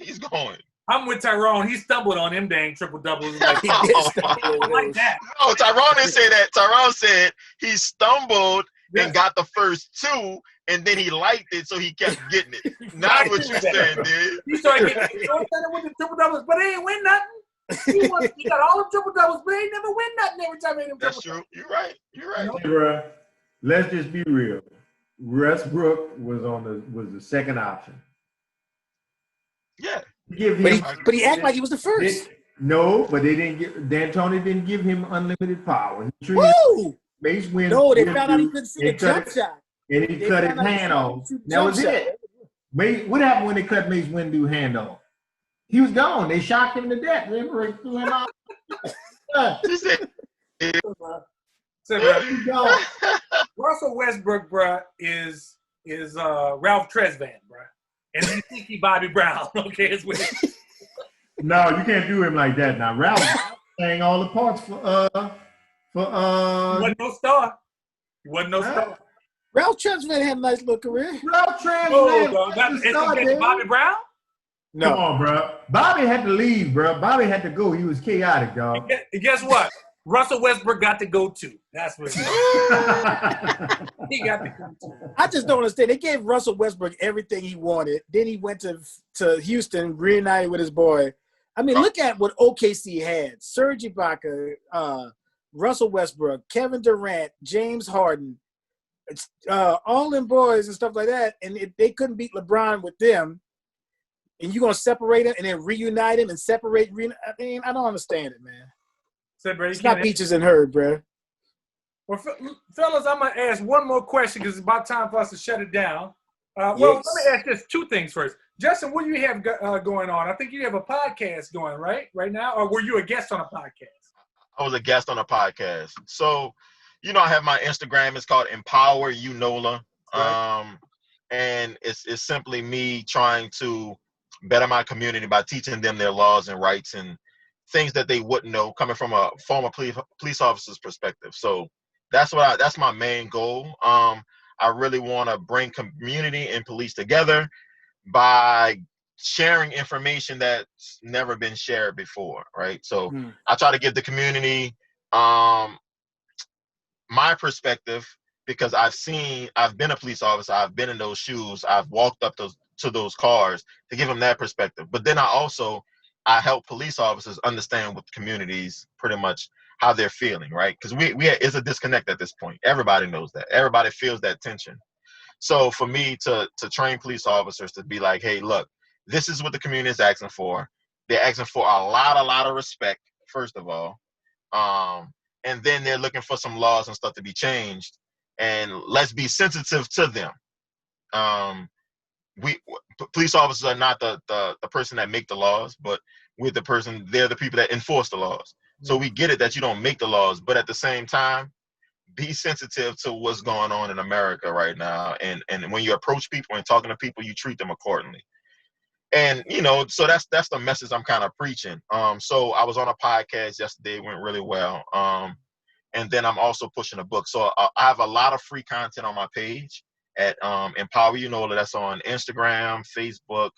he's going. I'm with Tyrone. He stumbled on them dang triple doubles. Like, like that. No, Tyrone didn't say that. Tyrone said he stumbled and got the first two, and then he liked it, so he kept getting it. Not what you saying, dude. He started getting with the triple doubles, but they ain't win nothing. He got all the triple doubles, but they ain't never win nothing every time they them. That's true. You're right. You're right. Hey, bro, let's just be real. Westbrook was the second option. Yeah. But he acted like he was the first. No, but they didn't give D'Antoni didn't give him unlimited power. He treated Mace Winston. No, they found out he couldn't see the jump shot. And he cut his hand off. That was it. What happened when they cut Mace Windu's hand off? He was gone. They shocked him to death. Remember, they threw him out. Russell Westbrook, bruh, is Ralph Tresvant, bruh. And you think he Bobby Brown, okay? It's weird. No, you can't do him like that. Now, Ralph sang all the parts for He wasn't no star. He wasn't no star. Ralph Tresvant had a nice little career. Ralph Tresvant. Bobby Brown? No. Come on, bro. Bobby had to leave, bro. Bobby had to go. He was chaotic, dog. And guess what? Russell Westbrook got to go too. That's what he got to go too. I just don't understand. They gave Russell Westbrook everything he wanted. Then he went to Houston, reunited with his boy. I mean, look at what OKC had. Serge Ibaka, Russell Westbrook, Kevin Durant, James Harden, all them boys and stuff like that. And if they couldn't beat LeBron with them, and you're going to separate him and then reunite him and separate. I mean, I don't understand it, man. It's not peaches and herb, bro. Well, fellas, I'm going to ask one more question because it's about time for us to shut it down. Well, let me ask just two things first. Justin, what do you have going on? I think you have a podcast going, right now? Or were you a guest on a podcast? I was a guest on a podcast. So, I have my Instagram. It's called Empower You NOLA. Right. And it's simply me trying to better my community by teaching them their laws and rights and things that they wouldn't know coming from a former police officer's perspective. So that's my main goal. I really want to bring community and police together by sharing information that's never been shared before, right? So I try to give the community my perspective because I've been a police officer, I've been in those shoes, I've walked up to those cars to give them that perspective. But then I help police officers understand what communities pretty much how they're feeling, right? Because it's a disconnect at this point. Everybody knows that. Everybody feels that tension. So for me to train police officers to be like, hey, look, this is what the community is asking for. They're asking for a lot of respect, first of all. And then they're looking for some laws and stuff to be changed. And let's be sensitive to them. Police officers are not the person that make the laws, but they're the people that enforce the laws. So we get it that you don't make the laws, but at the same time, be sensitive to what's going on in America right now. And when you approach people and talking to people, you treat them accordingly. And, so that's the message I'm kind of preaching. So I was on a podcast yesterday, it went really well. And then I'm also pushing a book. So I have a lot of free content on my page at Empower You NOLA. That's on Instagram, Facebook,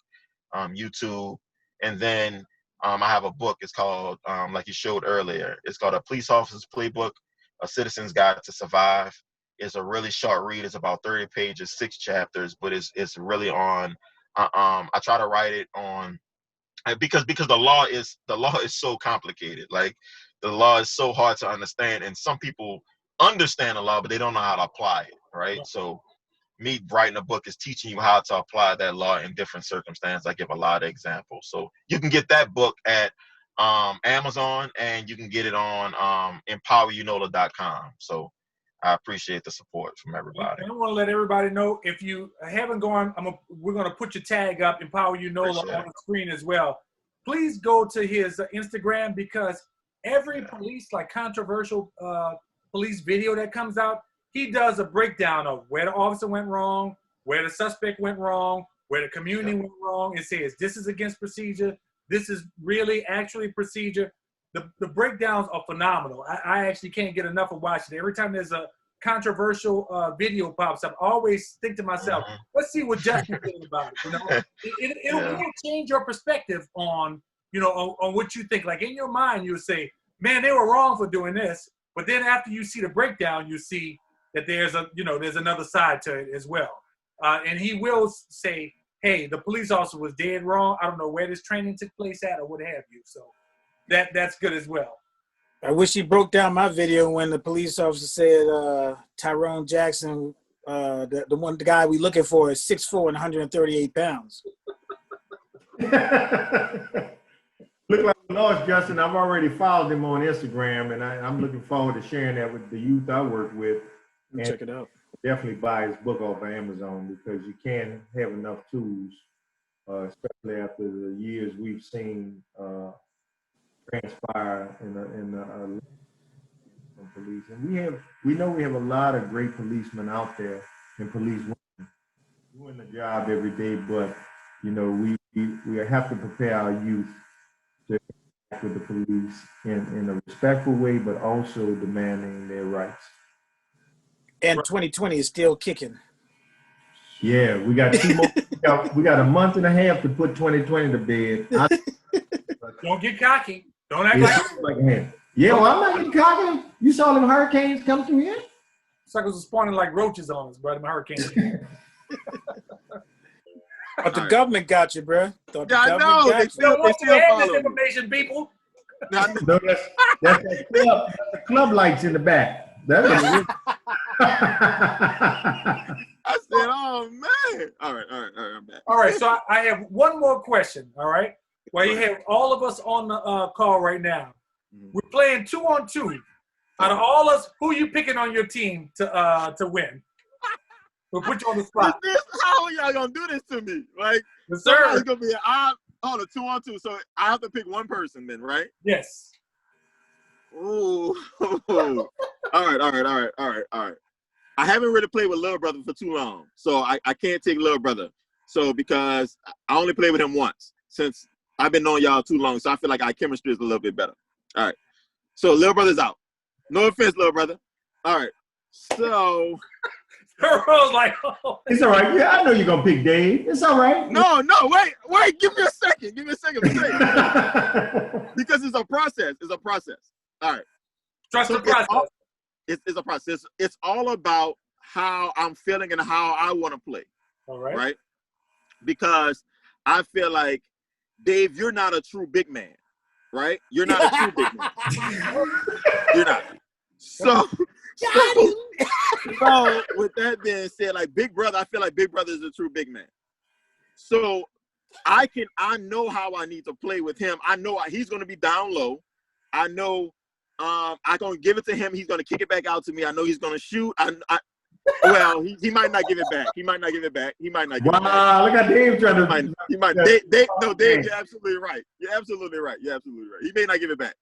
YouTube. And then I have a book. It's called, like you showed earlier, it's called A Police Officer's Playbook, A Citizen's Guide to Survive. It's a really short read. It's about 30 pages, 6 chapters, but it's really on. I try to write it on because the law is so complicated. Like the law is so hard to understand, and some people understand the law, but they don't know how to apply it, right? So me writing a book is teaching you how to apply that law in different circumstances. I give a lot of examples. So you can get that book at Amazon, and you can get it on empoweryounola.com. So I appreciate the support from everybody. I want to let everybody know, if you haven't gone, we're going to put your tag up, Empower You NOLA, on the screen as well. Please go to his Instagram, because every police, like controversial police video that comes out, he does a breakdown of where the officer went wrong, where the suspect went wrong, where the community went wrong. It says this is against procedure, this is really actually procedure. The breakdowns are phenomenal. I actually can't get enough of watching it. Every time there's a controversial video pops up, I always think to myself, let's see what Justin thinks about it. You know, it'll really change your perspective on, you know, on what you think. Like in your mind, you'll say, man, they were wrong for doing this. But then after you see the breakdown, you see that there's another side to it as well. And he will say, hey, the police officer was dead wrong. I don't know where this training took place at or what have you. So that's good as well. I wish he broke down my video when the police officer said Tyrone Jackson, the guy we looking for, is 6'4" and 138 pounds. Look like a loss, Justin. I've already followed him on Instagram, and I'm looking forward to sharing that with the youth I work with. And check it out. definitely buy his book off of Amazon, because you can't have enough tools, especially after the years we've seen transpire in the police. And we know we have a lot of great policemen out there and policewomen doing the job every day, but you know, we have to prepare our youth to interact with the police in a respectful way, but also demanding their rights. And 2020 is still kicking. Yeah, we got 2 more. We got a month and a half to put 2020 to bed. Don't get cocky. Don't act like yeah, well, I'm not getting cocky. You saw them hurricanes come through here? suckers are spawning like roaches on us, bro. Them hurricanes. But the government got you, bro. Yeah, I know. They still follow this information, people. No, that's the club lights in the back. That's what it is. I said, oh, man. All right, I'm back. All right, so I have one more question, all right? Well, you have all of us on the call right now. We're playing 2-on-2. Out of all us, who are you picking on your team to win? We'll put you on the spot. How are y'all going to do this to me? Like, Yes, sir. it's going to be a 2-on-2. So I have to pick one person then, right? Yes. Ooh. All right. I haven't really played with Little Brother for too long, so I can't take Little Brother. So because I only played with him once since I've been knowing y'all too long, so I feel like our chemistry is a little bit better. All right. So Little Brother's out. No offense, Little Brother. All right. So like, oh. It's all right. Yeah, I know you're gonna pick Dave. It's all right. No, wait. Give me a second. Because it's a process. All right. Trust the process. It's a process. It's all about how I'm feeling and how I want to play. All right. Right? Because I feel like, Dave, you're not a true big man. Right? You're not a true big man. You're not. So with that being said, like Big Brother, I feel like Big Brother is a true big man. So I know how I need to play with him. I know he's going to be down low. I know I'm going to give it to him. He's going to kick it back out to me. I know he's going to shoot. Well, he might not give it back. Wow, look at Dave trying to. He might. Dave, you're absolutely right. He may not give it back.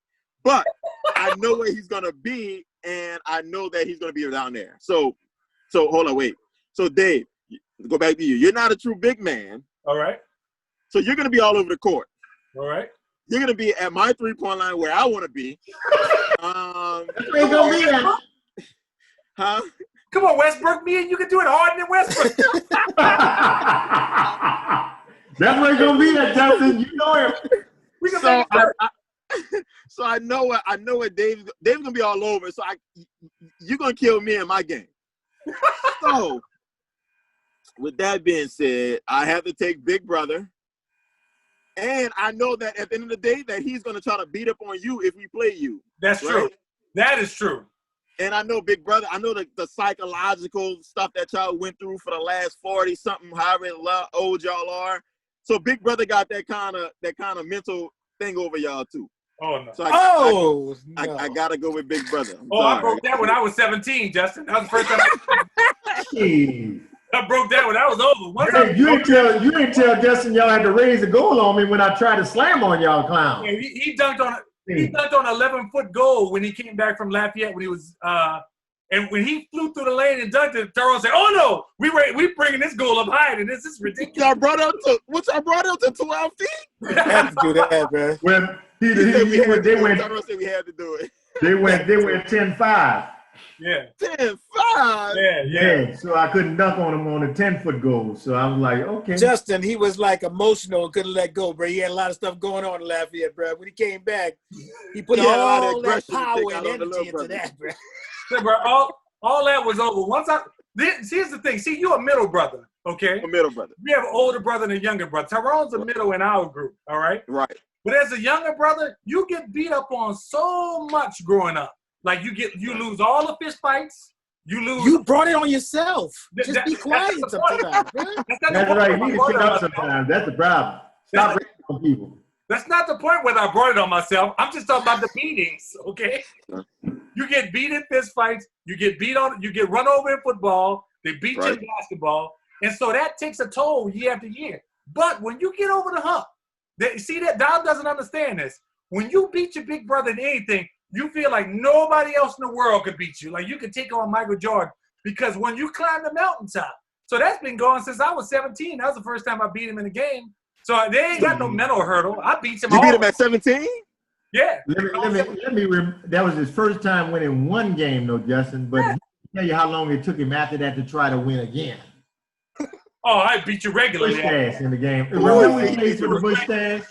But I know where he's going to be, and I know that he's going to be down there. So hold on, wait. So, Dave, go back to you. You're not a true big man. All right. So you're going to be all over the court. All right. You're going to be at my three-point line where I want to be. Where you gonna be at? Huh? Come on, Westbrook. Me and you can do it harder than Westbrook. That's where it's gonna be at, Justin. You know him. We can make it So I know what Dave's gonna be all over. So you're gonna kill me in my game. So with that being said, I have to take Big Brother. And I know that at the end of the day that he's gonna try to beat up on you if we play you. That's right? true. That is true. And I know Big Brother, I know the psychological stuff that y'all went through for the last 40-something, however old y'all are. So Big Brother got that kind of mental thing over y'all too. Oh no. So Oh, no. I gotta go with Big Brother. I'm Oh, I sorry. broke that when I was 17, Justin. That was the first time Jeez. I broke that when I was over. Once I, Hey, you didn't tell Justin y'all had to raise the goal on me when I tried to slam on y'all clown. yeah, he dunked on an 11-foot goal when he came back from Lafayette when he was and when he flew through the lane and dunked it, Tyrone said, "Oh no, we bringing this goal up higher than this. This is ridiculous." Y'all brought him to 12 feet. You have to do that, bro. When They had to do it. they went 10-5. Yeah. 10-5. Yeah. So I couldn't dunk on him on a 10-foot goal. So I was like, okay. Justin, he was like emotional and couldn't let go, bro. He had a lot of stuff going on in Lafayette, bro. When he came back, he put He had a lot of all that aggression to power take and out on the energy little into brother. that, bro. So, bro, all that was over. Here's the thing. See, you're a middle brother, okay? A middle brother. We have an older brother and a younger brother. Tyrone's a middle in our group, all right? Right. But as a younger brother, you get beat up on so much growing up. Like you lose all the fist fights. You brought it on yourself. Just be quiet that's the point. sometimes, bro. That's right. You need to shut up sometimes. That's the problem. Stop raising on people. That's not the point whether I brought it on myself. I'm just talking about the beatings, okay? You get beat in fist fights. You get run over in football. They beat you in basketball. And so that takes a toll year after year. But when you get over the hump, see that Don doesn't understand this. When you beat your big brother in anything, you feel like nobody else in the world could beat you. Like you could take on Michael Jordan because when you climb the mountaintop. So that's been going since I was 17. That was the first time I beat him in a game. So they ain't got no mental hurdle. I beat him. You beat him at 17? Yeah. That was his first time winning one game, though, Justin. But let me tell you how long it took him after that to try to win again. Oh, I beat you regularly. Mustache in the game. Remember we played for the Mustache?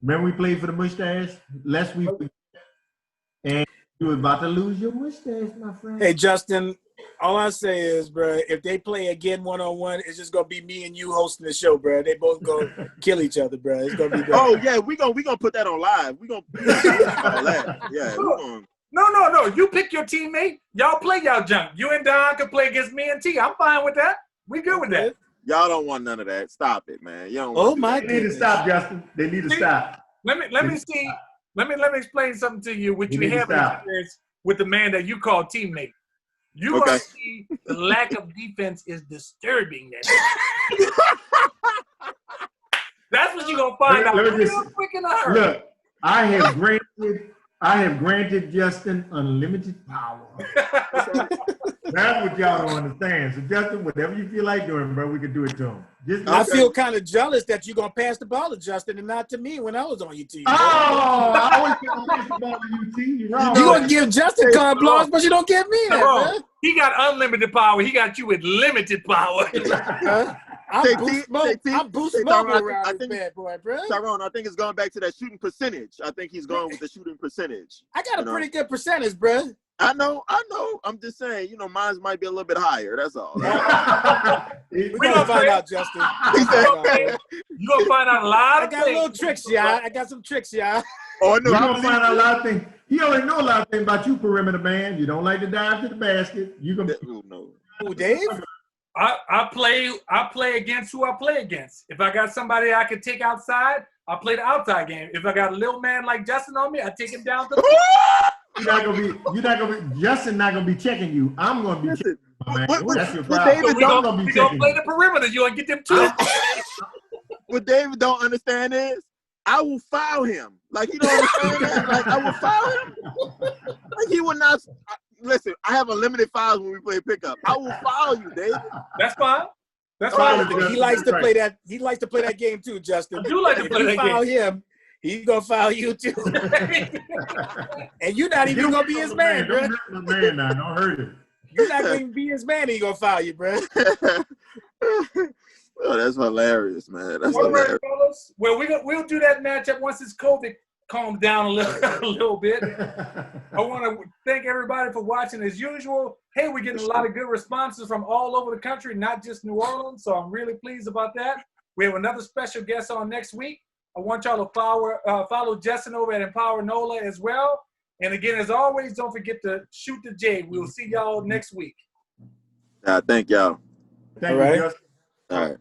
Remember we played for the Mustache? Lest we forget. And you was about to lose your mustache, my friend. Hey, Justin, all I say is, bro, if they play again one-on-one, it's just going to be me and you hosting the show, bro. They both going to kill each other, bro. It's going to be bad. Oh, yeah, we gonna put that on live. We gonna put that. Yeah, we gonna. No. You pick your teammate. Y'all play y'all junk. You and Don can play against me and T. I'm fine with that. We good with that. Y'all don't want none of that. Stop it, man. You don't Oh, my They need to stop, Justin. They need to stop. Let me see. Let me explain something to you, which You you need to have stop. experience with the man that you call teammate. You're gonna see the lack of defense is disturbing. That's what you're gonna find out real quick in a hurry. Look, I have granted Justin unlimited power. That's what y'all don't understand. So Justin, whatever you feel like doing, bro, we can do it to him. I feel kind of jealous that you're going to pass the ball to Justin and not to me when I was on your team. Oh, I always going to pass the ball to you, T. You're wrong. You're going to give Justin carte blanche, but you don't give me that, Bro, man. he got unlimited power. He got you with limited power. I'm Boost Mobile around this bad boy, bro. Tyrone, I think it's going back to that shooting percentage. I think he's going with the shooting percentage. I got a pretty good percentage, bro. I know. I'm just saying, mine might be a little bit higher. That's all. We're going to find out, Justin. You're going to find out a lot of things. I got a little tricks, y'all. I got some tricks, y'all. Oh, no. You're going to find out a lot of things. He already know a lot of things about you, perimeter man. You don't like to dive to the basket. You can. Who, Dave? I play against who I play against. If I got somebody I can take outside, I play the outside game. If I got a little man like Justin on me, I take him down to the Justin not gonna be checking you. I'm gonna be checking you, man. That's your problem. We gonna play the perimeter. You gonna get them two. What David don't understand is I will foul him. Like, he don't understand that. Like, I will foul him. Like, he will not. Listen, I have unlimited fouls when we play pickup. I will foul you, David. That's fine. That's fine. He likes to play that. He likes to play that game too, Justin. I do like to play that game. Foul him, he's gonna foul you too. And you're not even gonna be his man, bro. Don't hurt my man now. Don't hurt him. You're not gonna be his man. He's gonna foul you, bro. Oh, that's hilarious, man. That's All right, hilarious. fellas. Well, we'll do that matchup once this COVID calms down a little bit. I want to thank everybody for watching as usual. Hey, we're getting a lot of good responses from all over the country, not just New Orleans, so I'm really pleased about that. We have another special guest on next week. I want y'all to follow Justin over at Empower NOLA as well. And again, as always, don't forget to shoot the J. We'll see y'all next week. Thank y'all. Thank you, Justin. All right.